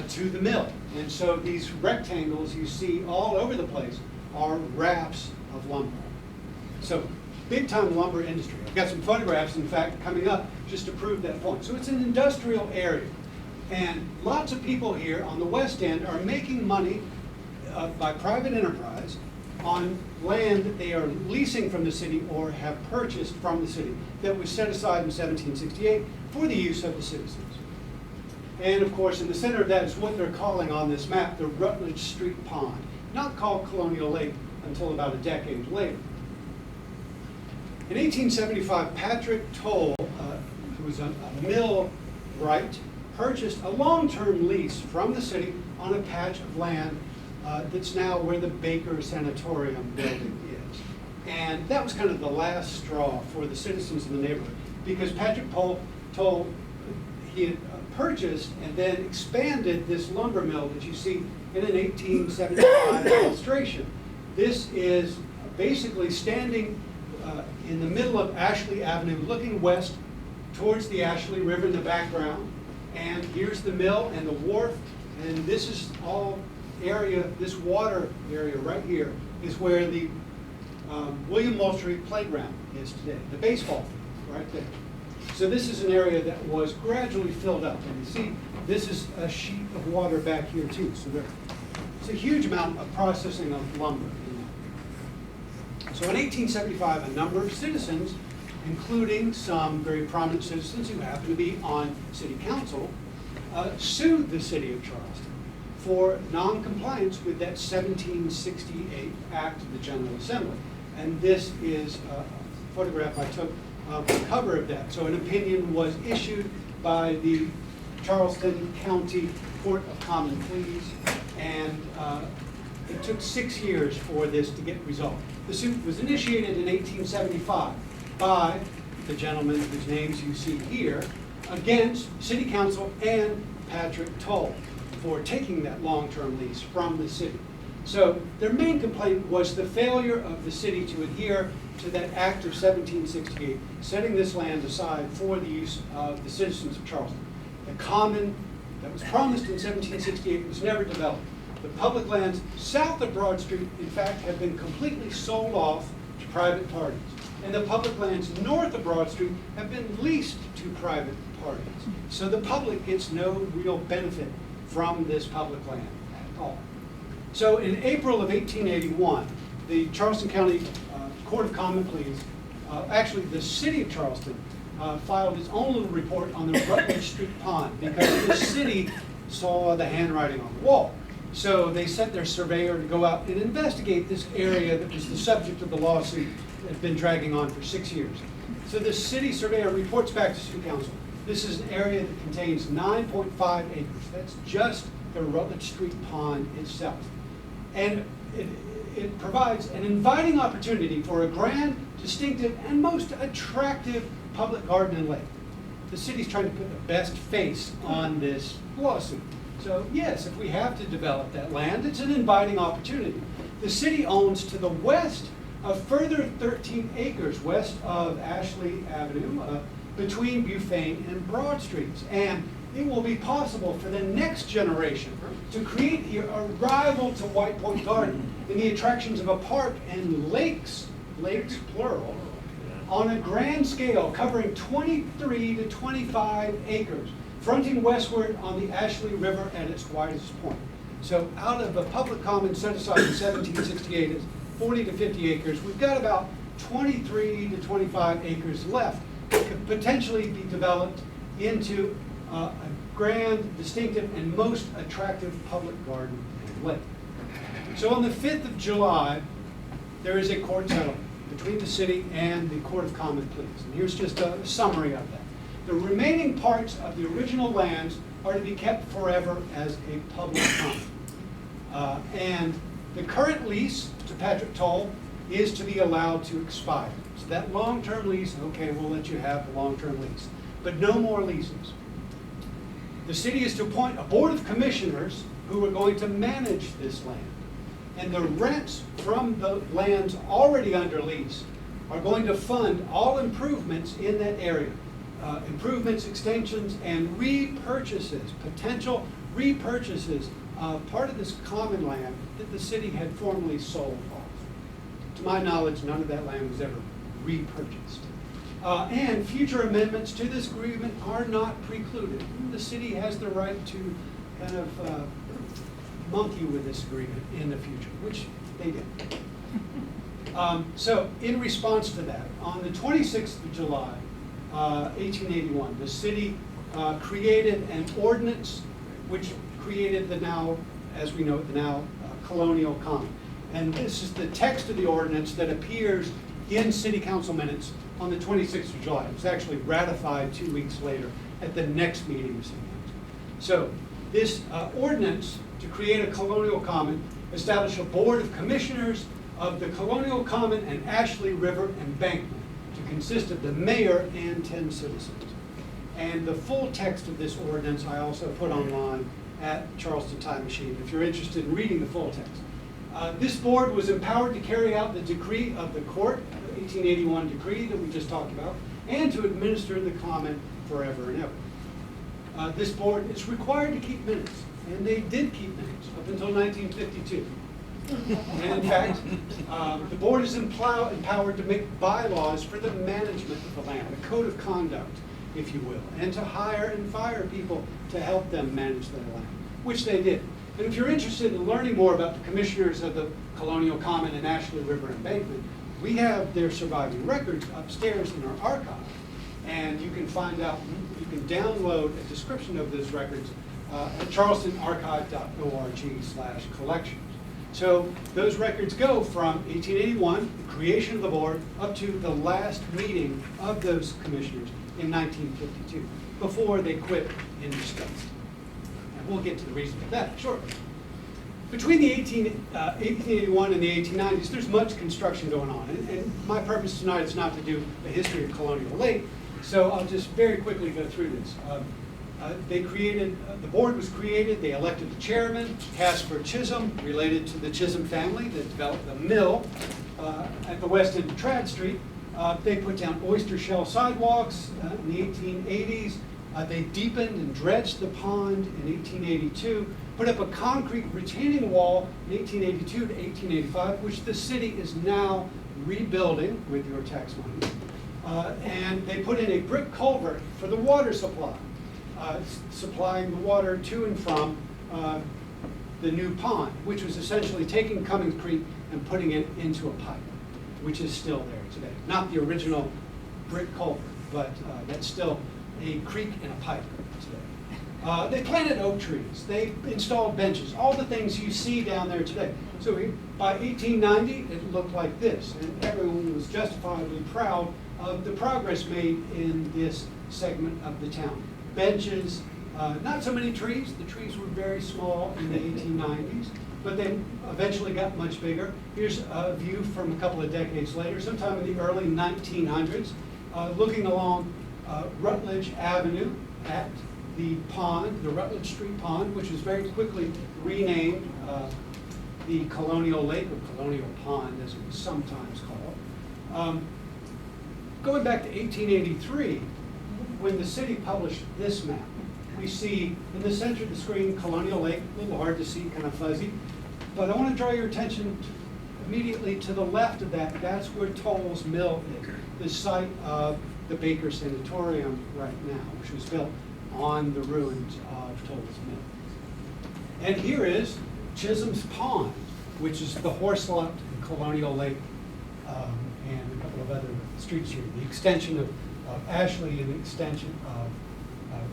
to the mill. And so these rectangles you see all over the place are rafts of lumber. So big time lumber industry. I've got some photographs, in fact, coming up just to prove that point. So it's an industrial area. And lots of people here on the west end are making money by private enterprise on land that they are leasing from the city or have purchased from the city that was set aside in 1768 for the use of the citizens. And of course, in the center of that is what they're calling on this map the Rutledge Street Pond, not called Colonial Lake until about a decade later. In 1875, Patrick Toll, who was a millwright, purchased a long-term lease from the city on a patch of land that's now where the Baker Sanatorium building is. And that was kind of the last straw for the citizens of the neighborhood, because Patrick Toll, he had purchased and then expanded this lumber mill that you see in an 1875 illustration. This is basically standing in the middle of Ashley Avenue, looking west towards the Ashley River in the background. And here's the mill and the wharf, and this is all area, this water area right here is where the William Moultrie playground is today, the baseball field right there. So this is an area that was gradually filled up, and you see this is a sheet of water back here too. So it's a huge amount of processing of lumber. So in 1875, a number of citizens, including some very prominent citizens who happen to be on city council, sued the city of Charleston for non-compliance with that 1768 Act of the General Assembly. And this is a photograph I took of the cover of that. So an opinion was issued by the Charleston County Court of Common Pleas, and it took 6 years for this to get resolved. The suit was initiated in 1875 by the gentleman whose names you see here against City Council and Patrick Toll for taking that long-term lease from the city. So their main complaint was the failure of the city to adhere to that Act of 1768, setting this land aside for the use of the citizens of Charleston. The common that was promised in 1768 was never developed. The public lands south of Broad Street, in fact, have been completely sold off to private parties. And the public lands north of Broad Street have been leased to private parties. So the public gets no real benefit from this public land at all. So in April of 1881, the Charleston County Court of Common Pleas, actually the city of Charleston, filed its own little report on the Rutledge Street Pond because the city saw the handwriting on the wall. So they sent their surveyor to go out and investigate this area that was the subject of the lawsuit that had been dragging on for 6 years. So the city surveyor reports back to City Council. This is an area that contains 9.5 acres. That's just the Rutledge Street Pond itself. And it provides an inviting opportunity for a grand, distinctive, and most attractive public garden and lake. The city's trying to put the best face on this lawsuit. So yes, if we have to develop that land, it's an inviting opportunity. The city owns to the west a further 13 acres west of Ashley Avenue, between Bufane and Broad Streets. And it will be possible for the next generation to create here a rival to White Point Garden in the attractions of a park and lakes plural, on a grand scale covering 23 to 25 acres, fronting westward on the Ashley River at its widest point. So out of a public common set aside in 1768 as 40 to 50 acres, we've got about 23 to 25 acres left that could potentially be developed into a grand, distinctive, and most attractive public garden and lake. So on the 5th of July, there is a court settlement between the city and the Court of Common Pleas. And here's just a summary of that. The remaining parts of the original lands are to be kept forever as a public common. And the current lease to Patrick Toll is to be allowed to expire. So that long-term lease, okay, we'll let you have the long-term lease, but no more leases. The city is to appoint a board of commissioners who are going to manage this land. And the rents from the lands already under lease are going to fund all improvements in that area. Improvements, extensions, and repurchases, potential repurchases of part of this common land that the city had formerly sold off. To my knowledge, none of that land was ever repurchased. And future amendments to this agreement are not precluded. The city has the right to kind of monkey with this agreement in the future, which they did. So in response to that, on the 26th of July, 1881, the city created an ordinance which created the now, as we know it, the now Colonial Common. And this is the text of the ordinance that appears in city council minutes on the 26th of July. It was actually ratified 2 weeks later at the next meeting of city council. So this ordinance to create a Colonial Common established a board of commissioners of the Colonial Common and Ashley River embankment to consist of the mayor and 10 citizens. And the full text of this ordinance I also put online at Charleston Time Machine if you're interested in reading the full text. This board was empowered to carry out the decree of the court, the 1881 decree that we just talked about, and to administer the common forever and ever. This board is required to keep minutes, and they did keep minutes up until 1952. And in fact, the board is empowered to make bylaws for the management of the land, a code of conduct, if you will, and to hire and fire people to help them manage their land, which they did. And if you're interested in learning more about the commissioners of the Colonial Common and Ashley River embankment, we have their surviving records upstairs in our archive. And you can find out, you can download a description of those records at charlestonarchive.org/collections. So those records go from 1881, the creation of the board, up to the last meeting of those commissioners in 1952, before they quit in disgust. And we'll get to the reason for that shortly. Between the 1881 and the 1890s, there's much construction going on. And my purpose tonight is not to do a history of Colonial Lake, so I'll just very quickly go through this. The board was created, they elected the chairman, Casper Chisholm, related to the Chisholm family that developed the mill at the west end of Trad Street. They put down oyster shell sidewalks in the 1880s. They deepened and dredged the pond in 1882, put up a concrete retaining wall in 1882 to 1885, which the city is now rebuilding with your tax money. And they put in a brick culvert for the water supply, supplying the water to and from the new pond, which was essentially taking Cummings Creek and putting it into a pipe, which is still there today. Not the original brick culvert, but that's still a creek and a pipe today. They planted oak trees, they installed benches, all the things you see down there today. So by 1890, it looked like this, and everyone was justifiably proud of the progress made in this segment of the town. Benches, not so many trees. The trees were very small in the 1890s, but they eventually got much bigger. Here's a view from a couple of decades later, sometime in the early 1900s, looking along Rutledge Avenue at the pond, the Rutledge Street Pond, which was very quickly renamed the Colonial Lake, or Colonial Pond as it was sometimes called. Going back to 1883, when the city published this map, we see in the center of the screen Colonial Lake, a little hard to see, kind of fuzzy, but I want to draw your attention immediately to the left of that. That's where Toll's Mill is, the site of the Baker Sanatorium right now, which was built on the ruins of Toll's Mill. And here is Chisholm's Pond, which is the Horselot and Colonial Lake, and a couple of other streets here. The extension of Ashley and the extension of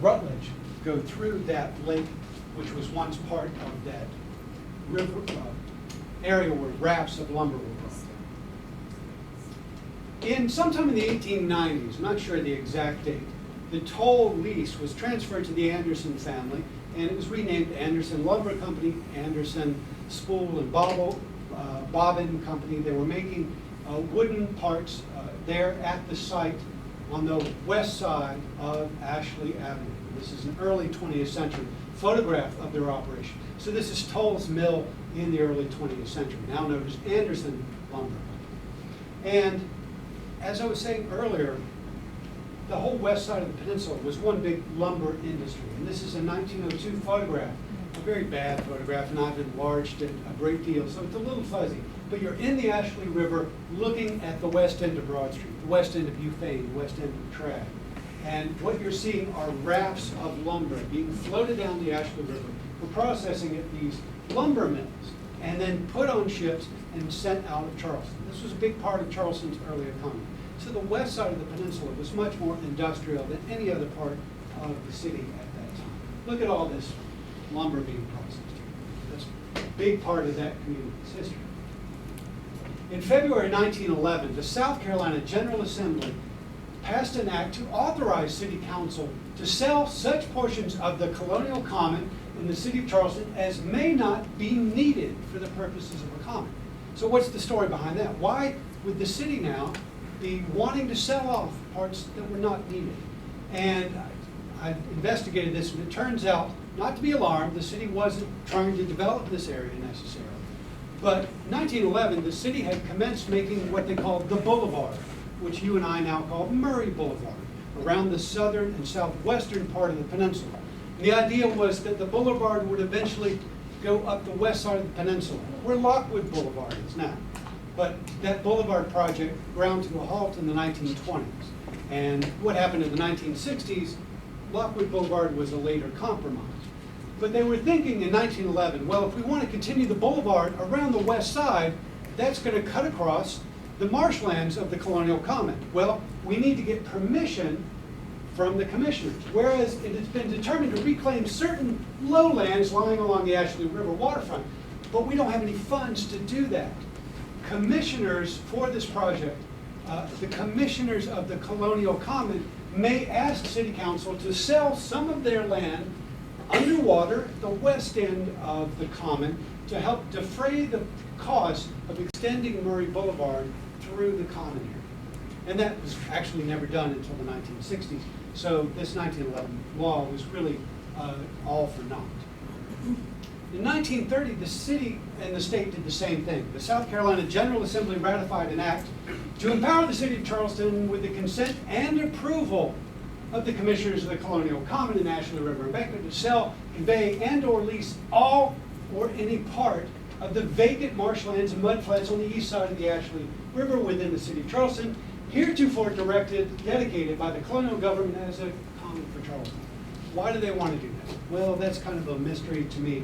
Rutledge go through that lake, which was once part of that river area where rafts of lumber were brought. Sometime in the 1890s, I'm not sure the exact date, the Toll lease was transferred to the Anderson family, and it was renamed Anderson Lumber Company, Anderson Spool and Bobbin Company. They were making wooden parts there at the site on the west side of Ashley Avenue. This is an early 20th century photograph of their operation. So this is Toll's Mill in the early 20th century, now known as Anderson Lumber Company. And as I was saying earlier, the whole west side of the peninsula was one big lumber industry. And this is a 1902 photograph, a very bad photograph, and I've enlarged it a great deal, so it's a little fuzzy. But you're in the Ashley River looking at the west end of Broad Street, the west end of Euphane, the west end of Trad. And what you're seeing are rafts of lumber being floated down the Ashley River for processing at these lumber mills, and then put on ships and sent out of Charleston. This was a big part of Charleston's early economy. So the west side of the peninsula was much more industrial than any other part of the city at that time. Look at all this lumber being processed here. That's a big part of that community's history. In February 1911, the South Carolina General Assembly passed an act to authorize City Council to sell such portions of the Colonial Common in the city of Charleston as may not be needed for the purposes of a common. So what's the story behind that? Why would the city now be wanting to sell off parts that were not needed? And I investigated this, and it turns out, not to be alarmed, the city wasn't trying to develop this area necessarily. But in 1911, the city had commenced making what they called the boulevard, which you and I now call Murray Boulevard, around the southern and southwestern part of the peninsula. And the idea was that the boulevard would eventually go up the west side of the peninsula, where Lockwood Boulevard is now. But that boulevard project ground to a halt in the 1920s. And what happened in the 1960s, Lockwood Boulevard was a later compromise. But they were thinking in 1911, well, if we want to continue the boulevard around the west side, that's going to cut across the marshlands of the Colonial Common. Well, we need to get permission from the commissioners, whereas it has been determined to reclaim certain lowlands lying along the Ashley River waterfront, but we don't have any funds to do that. Commissioners for this project, the commissioners of the Colonial Common may ask City Council to sell some of their land underwater at the west end of the Common to help defray the cost of extending Murray Boulevard through the Common area. And that was actually never done until the 1960s. So this 1911 law was really all for naught. In 1930, the city and the state did the same thing. The South Carolina General Assembly ratified an act to empower the city of Charleston with the consent and approval of the commissioners of the Colonial Common and Ashley River embankment to sell, convey, and or lease all or any part of the vacant marshlands and mudflats on the east side of the Ashley River within the city of Charleston, heretofore dedicated by the colonial government as a common for Charleston. Why do they want to do that? Well, that's kind of a mystery to me.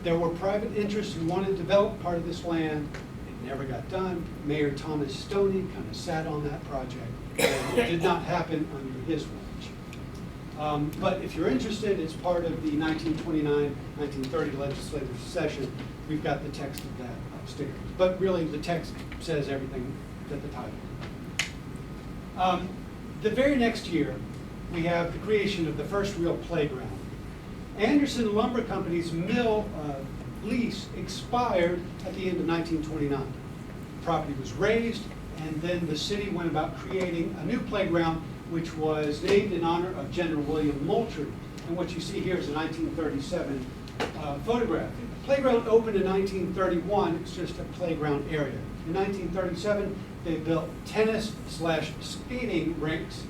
There were private interests who wanted to develop part of this land. It never got done. Mayor Thomas Stoney kind of sat on that project, and it did not happen under his watch. But if you're interested, it's part of the 1929-1930 legislative session. We've got the text of that upstairs. But really, the text says everything that the title. The very next year, we have the creation of the first real playground. Anderson Lumber Company's mill lease expired at the end of 1929. The property was raised, and then the city went about creating a new playground, which was named in honor of General William Moultrie. And what you see here is a 1937 photograph. The playground opened in 1931. It's just a playground area. In 1937, they built tennis/skating rinks.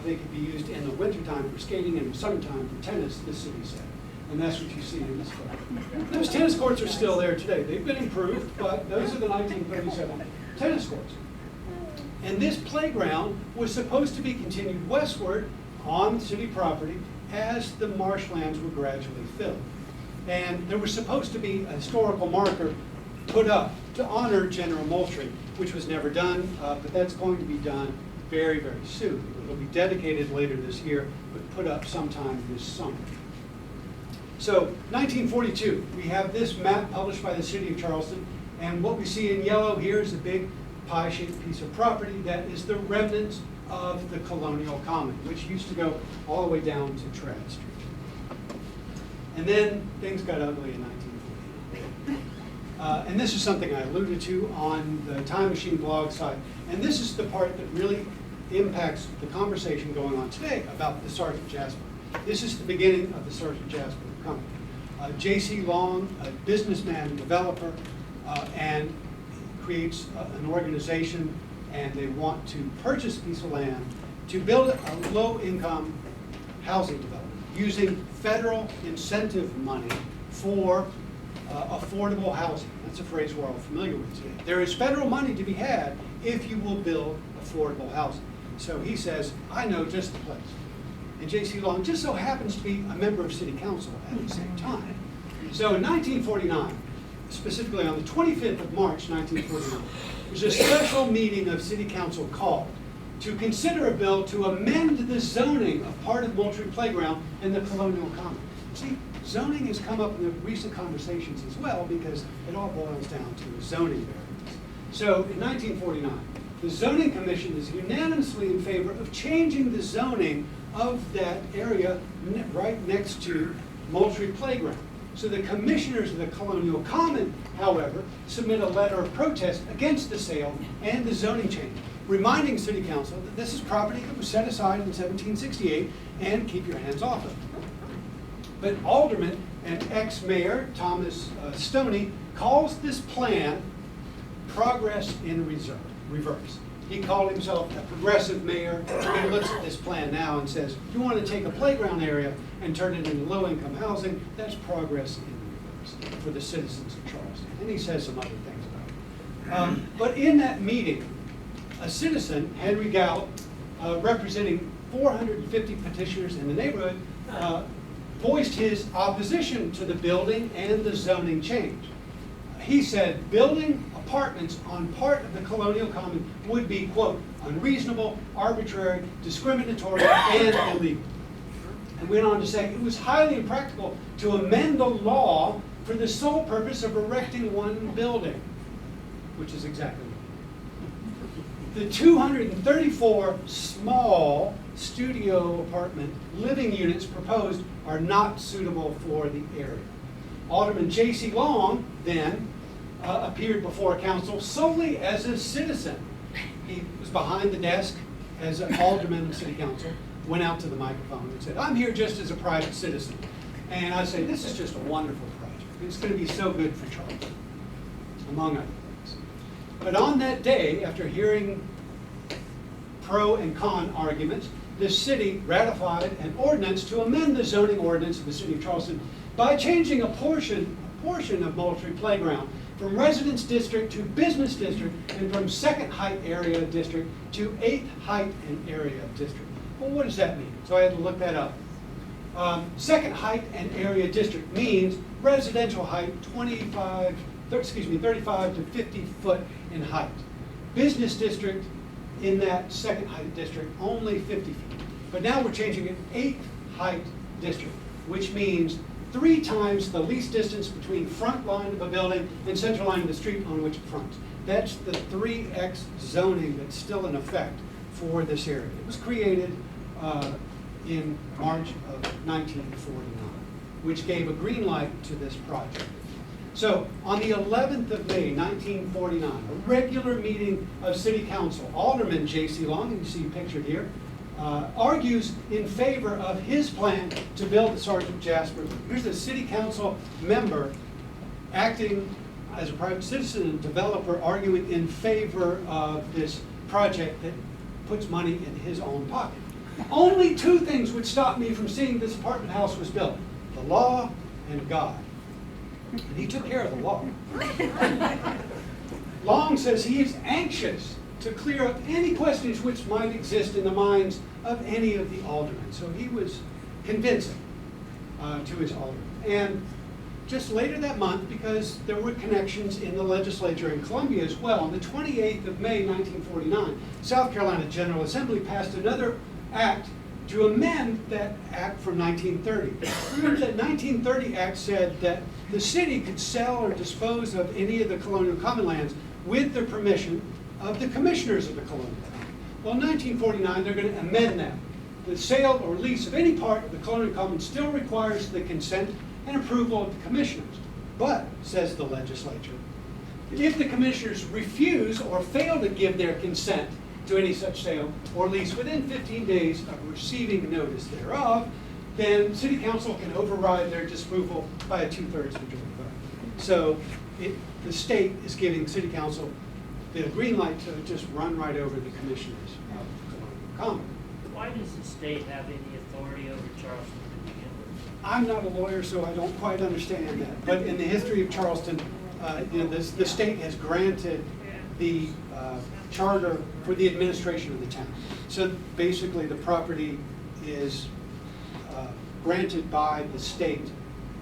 They could be used in the wintertime for skating and summertime for tennis, the city said. And that's what you see in this photo. Those tennis courts are still there today. They've been improved, but those are the 1937 tennis courts. And this playground was supposed to be continued westward on city property as the marshlands were gradually filled. And there was supposed to be a historical marker put up to honor General Moultrie, which was never done, but that's going to be done very, very soon. It'll be dedicated later this year, but put up sometime this summer. So, 1942, we have this map published by the city of Charleston, and what we see in yellow here is a big pie-shaped piece of property that is the remnants of the Colonial Common, which used to go all the way down to Tradd Street. And then things got ugly in 1949. And this is something I alluded to on the Time Machine blog site. And this is the part that really impacts the conversation going on today about the Sergeant Jasper. This is the beginning of the Sergeant Jasper company. J.C. Long, a businessman and developer, and creates an organization, and they want to purchase a piece of land to build a low-income housing development using federal incentive money for affordable housing. That's a phrase we're all familiar with today. There is federal money to be had if you will build affordable housing. So he says, I know just the place. And J.C. Long just so happens to be a member of city council at the same time. So in 1949, specifically on the 25th of March, 1949, there's a special meeting of city council called. to consider a bill to amend the zoning of part of Moultrie Playground and the Colonial Common. See, zoning has come up in the recent conversations as well because it all boils down to a zoning variance. So in 1949, the Zoning Commission is unanimously in favor of changing the zoning of that area right next to Moultrie Playground. So the commissioners of the Colonial Common, however, submit a letter of protest against the sale and the zoning change, reminding City Council that this is property that was set aside in 1768 and keep your hands off it. But Alderman and ex-mayor Thomas Stoney calls this plan progress in reverse. He called himself a progressive mayor. He looks at this plan now and says, if you want to take a playground area and turn it into low-income housing, that's progress in reverse for the citizens of Charleston. And he says some other things about it. But in that meeting, a citizen, Henry Gallup, representing 450 petitioners in the neighborhood, voiced his opposition to the building and the zoning change. He said building apartments on part of the Colonial Common would be, quote, unreasonable, arbitrary, discriminatory, and illegal. And went on to say it was highly impractical to amend the law for the sole purpose of erecting one building, which is exactly what the 234 small studio apartment living units proposed are not suitable for the area. Alderman J.C. Long then appeared before council solely as a citizen. He was behind the desk as an alderman of city council, went out to the microphone and said, I'm here just as a private citizen. And I say, this is just a wonderful project. It's going to be so good for Charleston, among other things. But on that day, after hearing pro and con arguments, the city ratified an ordinance to amend the zoning ordinance of the city of Charleston by changing a portion of Moultrie Playground from residence district to business district and from second height area district to 8th height and area district. Well, what does that mean? So I had to look that up. Second height and area district means residential height 35 to 50 foot in height. Business district in that second height district only 50 feet. But now we're changing it 8th height district, which means 3 times the least distance between front line of a building and center line of the street on which it fronts. That's the 3X zoning that's still in effect for this area. It was created in March of 1949, which gave a green light to this project. So on the 11th of May, 1949, a regular meeting of City Council, Alderman J.C. Long, and you see pictured here, argues in favor of his plan to build the Sergeant Jasper. Here's a City Council member acting as a private citizen and developer arguing in favor of this project that puts money in his own pocket. Only 2 things would stop me from seeing this apartment house was built: the law and God. And he took care of the law. Long says he is anxious to clear up any questions which might exist in the minds of any of the aldermen. So he was convincing to his aldermen. And just later that month, because there were connections in the legislature in Columbia as well, on the 28th of May, 1949, South Carolina General Assembly passed another act to amend that act from 1930. Remember that 1930 act said that the city could sell or dispose of any of the colonial common lands with the permission of the commissioners of the colonial common. Well, in 1949, they're going to amend that. The sale or lease of any part of the colonial common still requires the consent and approval of the commissioners. But, says the legislature, if the commissioners refuse or fail to give their consent to any such sale or lease within 15 days of receiving notice thereof, then City Council can override their disapproval by a 2/3 majority vote. So the state is giving City Council the green light to just run right over the commissioners of Colonial Common.
Why does the state have any authority over Charleston to begin with?
I'm not a lawyer, so I don't quite understand that. But in the history of Charleston, the state has granted the charter for the administration of the town. So basically, the property is granted by the state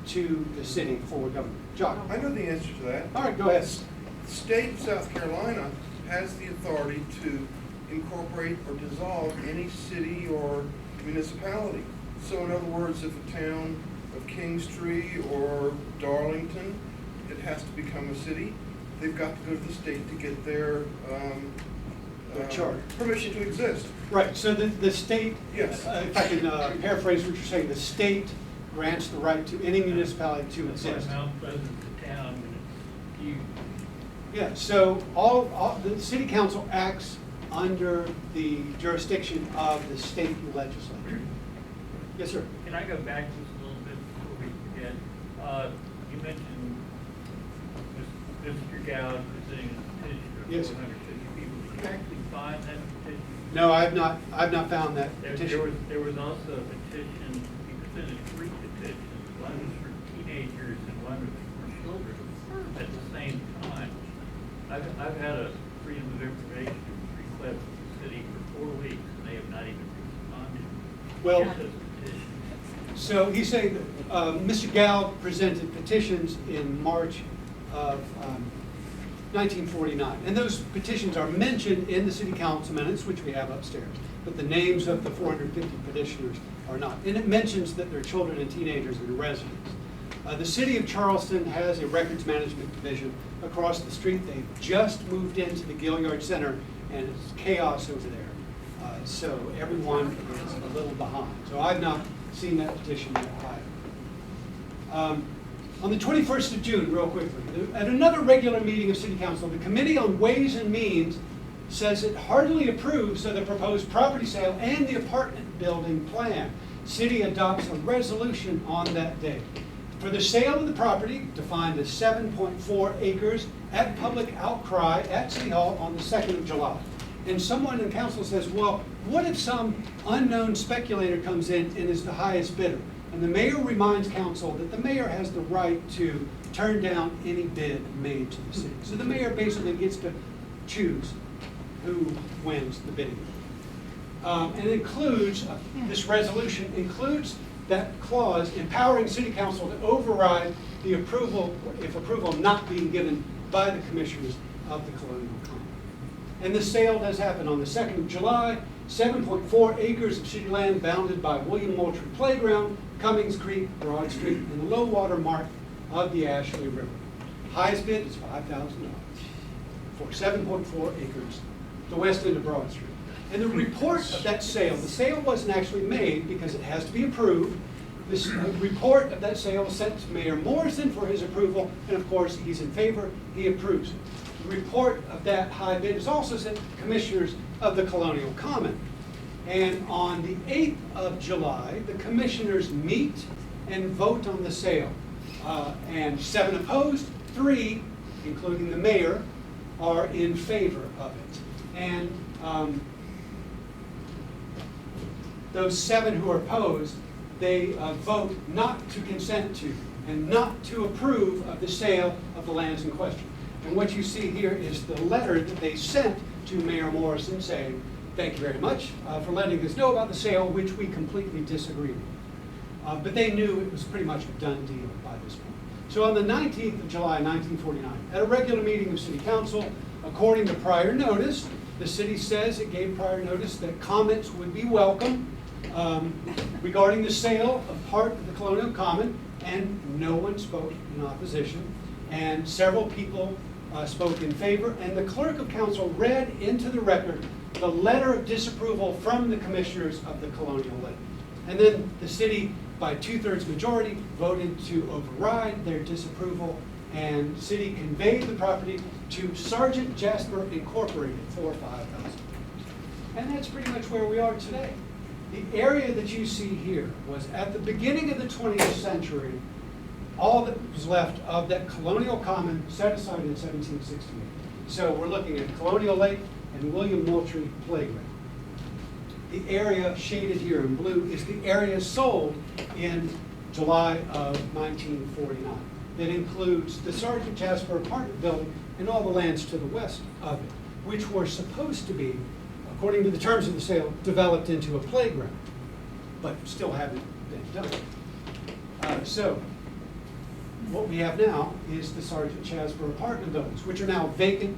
to the city for government. John?
I know the answer to that.
All right, go ahead.
The state of South Carolina has the authority to incorporate or dissolve any city or municipality. So in other words, if a town of Kingstree or Darlington, it has to become a city, they've got to go to the state to get their
charter.
permission to exist.
Right, so the state,
Yes.
if I can paraphrase what you're saying, the state grants the right to any municipality to exist.
Mount Pleasant, the town, you,
Yeah, so all the city council acts under the jurisdiction of the state legislature. Yes, sir.
can I go back just a little bit before we forget? You mentioned Mr. Gowd presenting a petition
Yes.
of 450 people. Did you actually find that petition?
No, I've not found that petition.
There was also a petition, he presented 3 petitions. One was for teenagers and one was for children at the same time. I've had a freedom of information request from the city for 4 weeks and they have not even responded
Well,
to those petitions.
so he's saying that Mr. Gal presented petitions in March of 1949. And those petitions are mentioned in the city council minutes, which we have upstairs. But the names of the 450 petitioners are not. And it mentions that they're children and teenagers and residents. The city of Charleston has a records management division across the street. They've just moved into the Gilliard Center and it's chaos over there. So everyone is a little behind. So I've not seen that petition yet either. On the 21st of June, real quickly, at another regular meeting of City Council, the Committee on Ways and Means says it heartily approves of the proposed property sale and the apartment building plan. City adopts a resolution on that day for the sale of the property, defined as 7.4 acres at public outcry at City Hall on the 2nd of July. And someone in council says, well, what if some unknown speculator comes in and is the highest bidder? And the mayor reminds council that the mayor has the right to turn down any bid made to the city. So the mayor basically gets to choose who wins the bidding. And it includes, this resolution includes that clause empowering city council to override the approval, if approval not being given by the commissioners of the Colonial Common. And the sale does happen on the 2nd of July, 7.4 acres of city land bounded by William Moultrie Playground, Cummings Creek, Broad Street, and the low water mark of the Ashley River. Highest bid is $5,000 for 7.4 acres, the west end of Broad Street. And the report of that sale, the sale wasn't actually made because it has to be approved. This report of that sale was sent to Mayor Morrison for his approval, and of course, he's in favor, he approves it. The report of that high bid is also sent to commissioners of the Colonial Common. And on the 8th of July, the commissioners meet and vote on the sale. And 7 opposed, 3, including the mayor, are in favor of it. And those 7 who are opposed, they vote not to consent to and not to approve of the sale of the lands in question. And what you see here is the letter that they sent to Mayor Morrison saying, thank you very much for letting us know about the sale, which we completely disagree with. But they knew it was pretty much a done deal by this point. So on the 19th of July, 1949, at a regular meeting of City Council, according to prior notice, the city says it gave prior notice that comments would be welcome regarding the sale of part of the Colonial Common, and no one spoke in opposition, and several people spoke in favor, and the clerk of council read into the record the letter of disapproval from the commissioners of the Colonial Lake. And then the city, by 2/3 majority, voted to override their disapproval, and city conveyed the property to Sergeant Jasper Incorporated for $5,000. And that's pretty much where we are today. The area that you see here was at the beginning of the 20th century, all that was left of that Colonial Common set aside in 1768. So we're looking at Colonial Lake and William Moultrie Playground. The area shaded here in blue is the area sold in July of 1949. That includes the Sergeant Jasper apartment building and all the lands to the west of it, which were supposed to be, according to the terms of the sale, developed into a playground, but still haven't been done. So what we have now is the Sergeant Jasper apartment buildings, which are now vacant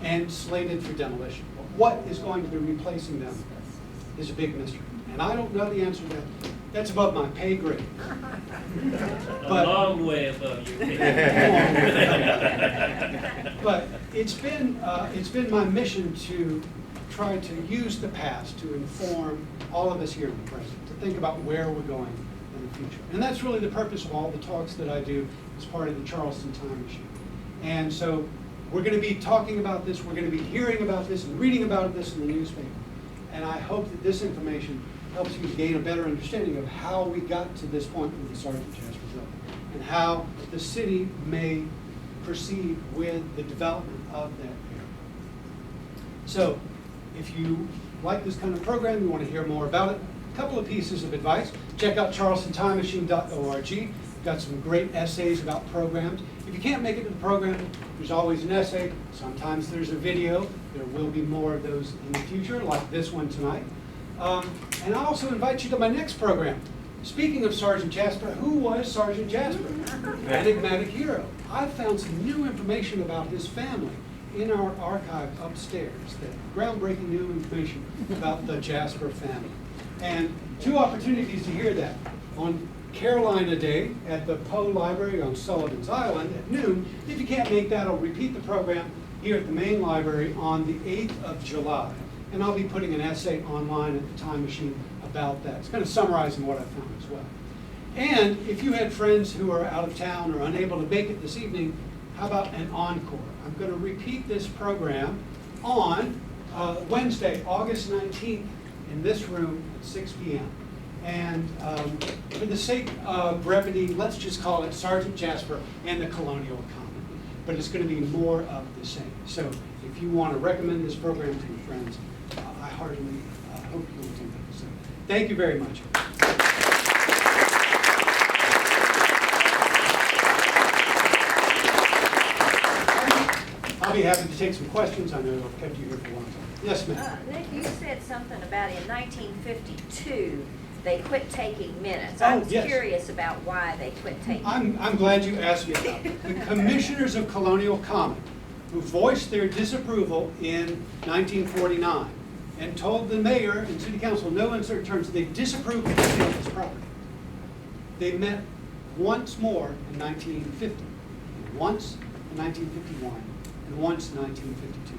and slated for demolition. what is going to be replacing them is a big mystery. And I don't know the answer to that. That's above my pay grade.
A
But-
long way above your pay.
But it's been my mission to try to use the past to inform all of us here in the present, to think about where we're going in the future. And that's really the purpose of all the talks that I do as part of the Charleston Time Machine. And so we're going to be talking about this, we're going to be hearing about this and reading about this in the newspaper. And I hope that this information helps you to gain a better understanding of how we got to this point with the Sergeant Jasper bill and how the city may proceed with the development of that area. So if you like this kind of program, you want to hear more about it, a couple of pieces of advice. Check out charlestontimemachine.org. We've got some great essays about programs. If you can't make it to the program, there's always an essay. Sometimes there's a video. There will be more of those in the future, like this one tonight. And I also invite you to my next program. Speaking of Sergeant Jasper, who was Sergeant Jasper? Enigmatic hero. I found some new information about his family in our archive upstairs, that groundbreaking new information about the Jasper family. And two opportunities to hear that. On Carolina Day at the Poe Library on Sullivan's Island at noon. If you can't make that, I'll repeat the program here at the main library on the 8th of July. And I'll be putting an essay online at the Time Machine about that. It's kind of summarizing what I found as well. And if you had friends who are out of town or unable to make it this evening, how about an encore? I'm going to repeat this program on Wednesday, August 19th in this room at 6 p.m. And for the sake of brevity, let's just call it Sergeant Jasper and the Colonial Common. But it's going to be more of the same. So if you want to recommend this program to your friends, I heartily hope you will do that. So thank you very much. I'll be happy to take some questions. I know I've kept you here for a long time. Yes, ma'am.
Nick, you said something about in 1952, they quit taking minutes.
Oh,
I was
yes.
curious about why they quit taking.
I'm glad you asked me about it. The commissioners of Colonial Common, who voiced their disapproval in 1949 and told the mayor and city council in no uncertain terms they disapproved of the sale of this property. They met once more in 1950, and once in 1951, and once in 1952,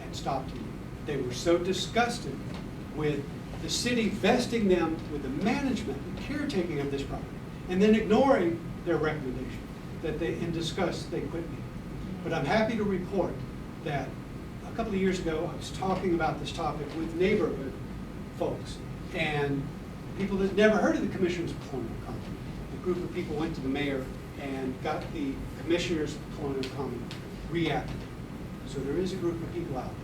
and stopped meeting. They were so disgusted with the city vesting them with the management and caretaking of this property, and then ignoring their recommendation, that they, in disgust, they quit meeting. But I'm happy to report that a couple of years ago, I was talking about this topic with neighborhood folks and people that never heard of the commissioners of Colonial Common. A group of people went to the mayor and got the commissioners of Colonial Common reactive. So there is a group of people out there.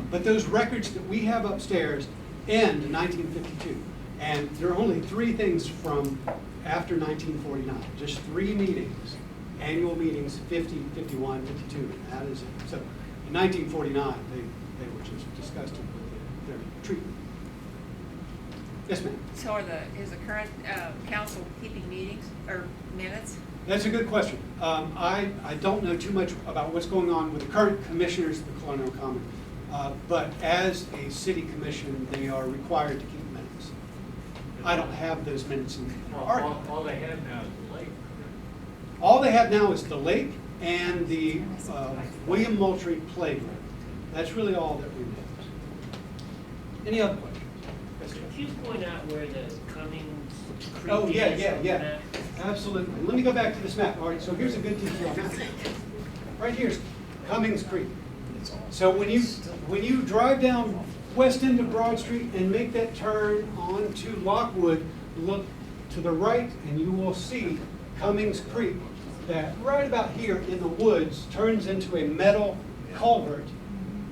But those records that we have upstairs end in 1952. And there are only three things from after 1949, just 3 meetings, annual meetings, 50, 51, 52, and that is it. So in 1949, they were just disgusted with their treatment. Yes, ma'am.
So is the current council keeping meetings or minutes?
That's a good question. I don't know too much about what's going on with the current commissioners of the Colonial Common, but as a city commission, they are required to keep minutes. I don't have those minutes in our archive.
All they have now is the lake.
All they have now is the lake and the William Moultrie playground. That's really all that remains. Any other questions? Yes, sir.
Could you point out where the Cummings Creek
Oh, yeah,
is
yeah,
on the
yeah.
map?
Absolutely. Let me go back to this map. All right, so here's a good detail map. Right here's Cummings Creek. So when you drive down west end of Broad Street and make that turn onto Lockwood, look to the right and you will see Cummings Creek that right about here in the woods turns into a metal culvert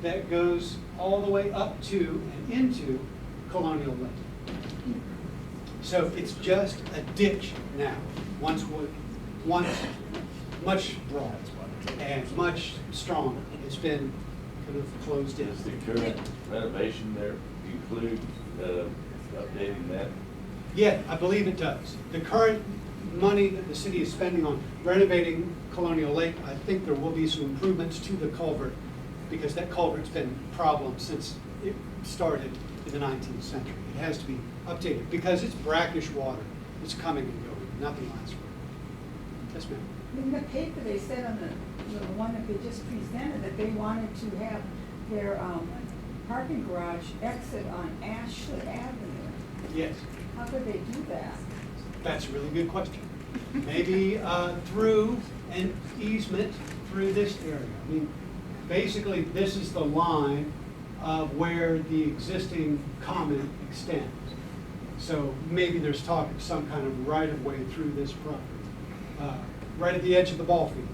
that goes all the way up to and into Colonial Lake. So it's just a ditch now, once much broader and much stronger. It's been kind of closed in.
Does the current renovation there include updating that?
Yeah, I believe it does. The current money that the city is spending on renovating Colonial Lake, I think there will be some improvements to the culvert because that culvert's been a problem since it started in the 19th century. It has to be updated because it's brackish water. It's coming and going. Nothing lasts forever. Yes, ma'am.
In the paper, they said on the one that they just presented that they wanted to have their parking garage exit on Ashland Avenue.
Yes.
How could they do that?
That's a really good question. Maybe through an easement through this area. I mean, basically, this is the line of where the existing common extends. So maybe there's talk of some kind of right-of-way through this property, right at the edge of the ball field.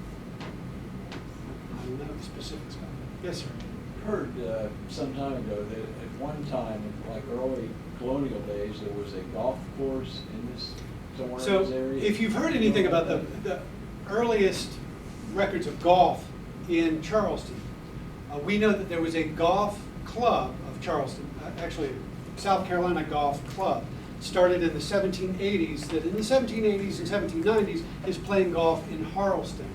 I don't know the specifics about that. Yes, sir.
Heard some time ago that at one time, like early colonial days, there was a golf course in this, somewhere in this
So
area.
if you've heard anything about the earliest records of golf in Charleston, we know that there was a golf club of Charleston, actually a South Carolina Golf Club, started in the 1780s, that in the 1780s and 1790s is playing golf in Charleston,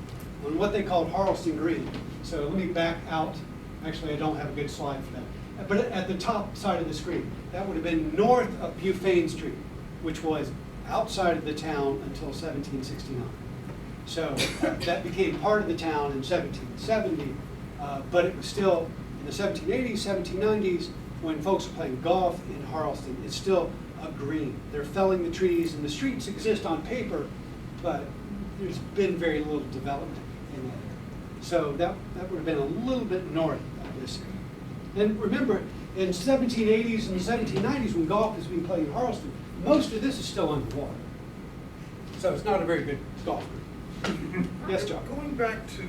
on what they called Charleston Green. So let me back out. Actually, I don't have a good slide for that. But at the top side of the screen, that would have been north of Bufane Street, which was outside of the town until 1769. So that became part of the town in 1770, but it was still in the 1780s, 1790s, when folks are playing golf in Charleston, it's still a green. They're felling the trees, and the streets exist on paper, but there's been very little development in that area. So that would have been a little bit north of this area. And remember, in 1780s and 1790s, when golf was being played in Charleston, most of this is still underwater. So it's not a very good golf green. Yes, John?
Going back to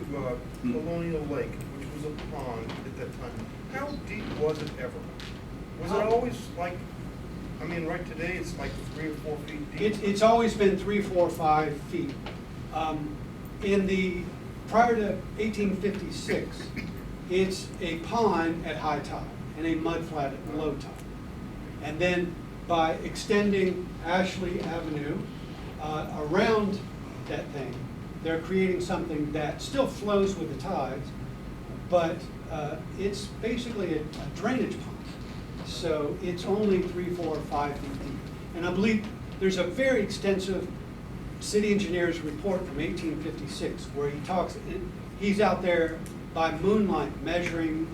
Colonial Lake, which was a pond at that time, how deep was it ever? Was it always like, I mean, right today it's like 3 or 4 feet deep?
It's always been 3, 4, 5 feet. Prior to 1856, it's a pond at high tide and a mud flat at low tide. And then by extending Ashley Avenue around that thing, they're creating something that still flows with the tides, but it's basically a drainage pond. So it's only 3, 4, 5 feet deep. And I believe there's a very extensive city engineer's report from 1856 where he's out there by moonlight measuring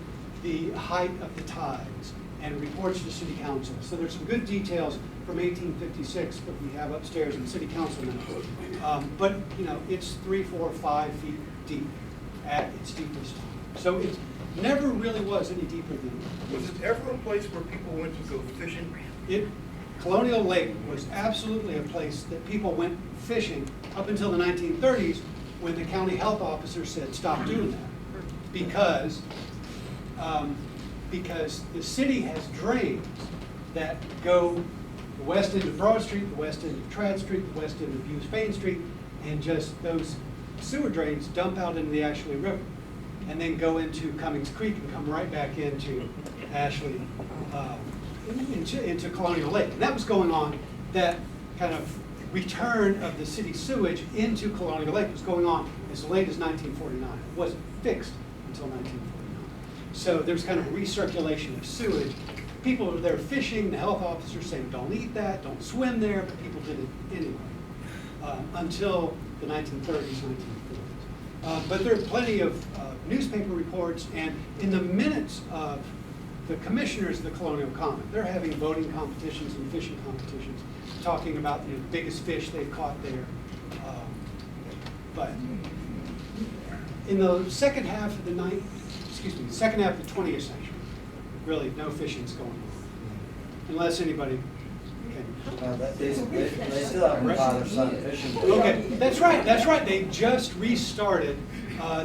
the height of the tides and reports to city council. So there's some good details from 1856 that we have upstairs in city council now. But you know, it's 3, 4, 5 feet deep at its deepest time. So it never really was any deeper than that.
Was it ever a place where people went to go fishing?
Colonial Lake was absolutely a place that people went fishing up until the 1930s when the county health officer said stop doing that because the city has drains that go the west end of Broad Street, the west end of Trad Street, the west end of Bufane Street, and just those sewer drains dump out into the Ashley River and then go into Cummings Creek and come right back into Ashley, into Colonial Lake. And that was going on, that kind of return of the city sewage into Colonial Lake was going on as late as 1949. It wasn't fixed until 1949. So there's kind of recirculation of sewage. People were there fishing, the health officer saying don't eat that, don't swim there, but people did it anyway, until the 1930s, 1940s. But there are plenty of newspaper reports, and in the minutes of the commissioners of the Colonial Common, they're having voting competitions and fishing competitions, talking about the biggest fish they've caught there. But in the second half of the second half of the 20th century, really no fishing's going on, unless anybody can.
They still haven't caught their son fishing.
Okay, that's right. They just restarted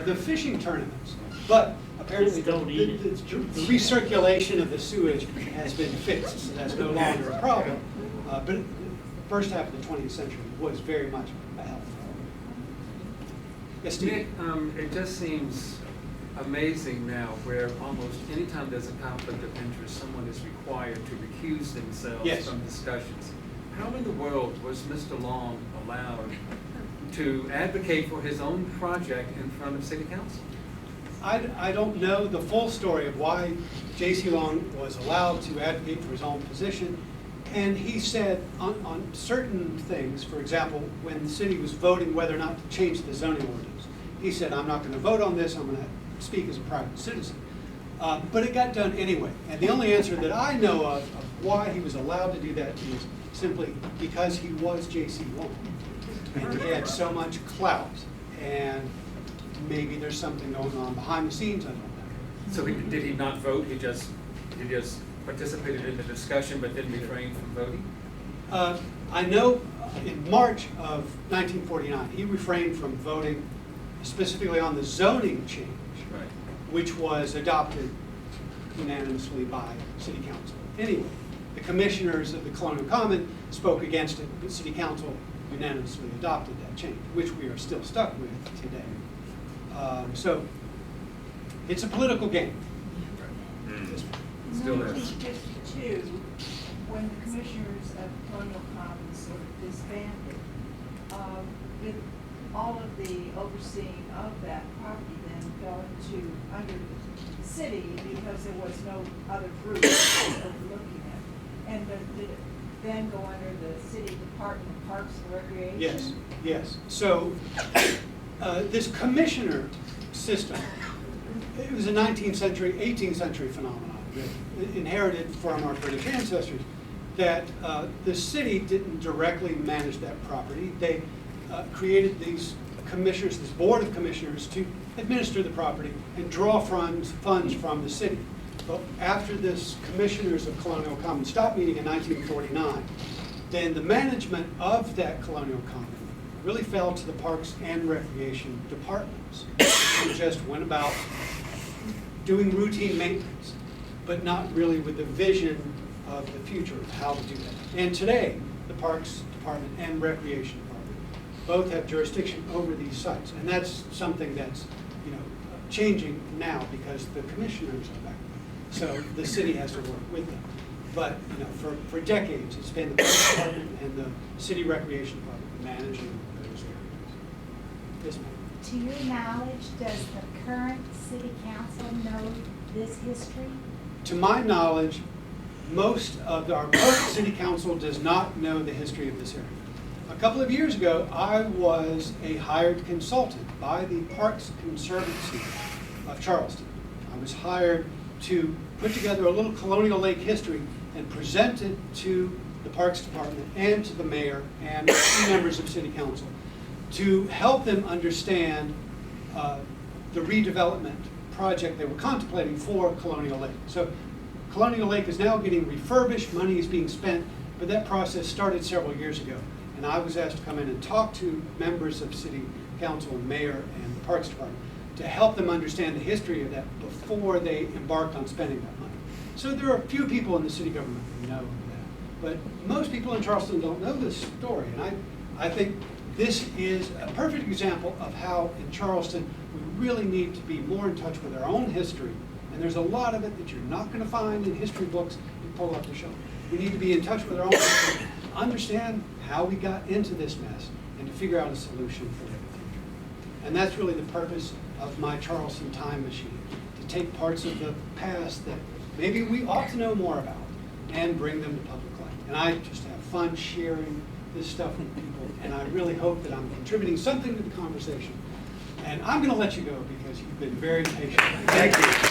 the fishing tournaments, but apparently the recirculation of the sewage has been fixed, so that's no longer a problem. But the first half of the 20th century was very much a health problem. Yes, Steve?
Nick, it just seems amazing now where almost any time there's a conflict of interest, someone is required to recuse themselves from discussions. How in the world was Mr. Long allowed to advocate for his own project in front of City Council?
I don't know the full story of why J.C. Long was allowed to advocate for his own position. And he said on certain things, for example, when the city was voting whether or not to change the zoning ordinance, he said, I'm not going to vote on this, I'm going to speak as a private citizen. But it got done anyway. And the only answer that I know of why he was allowed to do that is simply because he was J.C. Long. And he had so much clout. And maybe there's something going on behind the scenes, I don't know.
So did he not vote? He just participated in the discussion but then refrained from voting?
I know in March of 1949, he refrained from voting specifically on the zoning change,
Right.
which was adopted unanimously by City Council. Anyway, the commissioners of the Colonial Common spoke against it, but City Council unanimously adopted that change, which we are still stuck with today. So it's a political game.
Still is.
1952, when the commissioners of Colonial Commons sort of disbanded, all of the overseeing of that property then fell under the city because there was no other group overlooking it. And did it then go under the city Department of Parks and Recreation?
Yes, yes. So this commissioner system, it was a 19th century, 18th century phenomenon that inherited from our British ancestors, that the city didn't directly manage that property. They created these commissioners, this board of commissioners, to administer the property and draw funds from the city. But after this commissioners of Colonial Common stopped meeting in 1949, then the management of that Colonial Common really fell to the Parks and Recreation departments, who just went about doing routine maintenance, but not really with the vision of the future of how to do that. And today, the Parks Department and Recreation Department both have jurisdiction over these sites, and that's something that's changing now because the commissioners are back. So the city has to work with them. But for decades, it's been the Parks Department and the City Recreation Department managing those areas. Yes, ma'am.
To your knowledge, does the current city council know this history?
To my knowledge, most city council does not know the history of this area. A couple of years ago, I was a hired consultant by the Parks Conservancy of Charleston. I was hired to put together a little Colonial Lake history and present it to the Parks Department and to the mayor and members of City Council to help them understand the redevelopment project they were contemplating for Colonial Lake. So Colonial Lake is now getting refurbished, money is being spent, but that process started several years ago. And I was asked to come in and talk to members of City Council and Mayor and the Parks Department to help them understand the history of that before they embarked on spending that money. So there are a few people in the city government who know that, but most people in Charleston don't know this story. And I think this is a perfect example of how in Charleston we really need to be more in touch with our own history. And there's a lot of it that you're not going to find in history books you pull off the shelf. We need to be in touch with our own history, understand how we got into this mess, and to figure out a solution for the future. And that's really the purpose of my Charleston time machine, to take parts of the past that maybe we ought to know more about and bring them to public light. And I just have fun sharing this stuff with people, and I really hope that I'm contributing something to the conversation. And I'm going to let you go because you've been very patient. Thank you.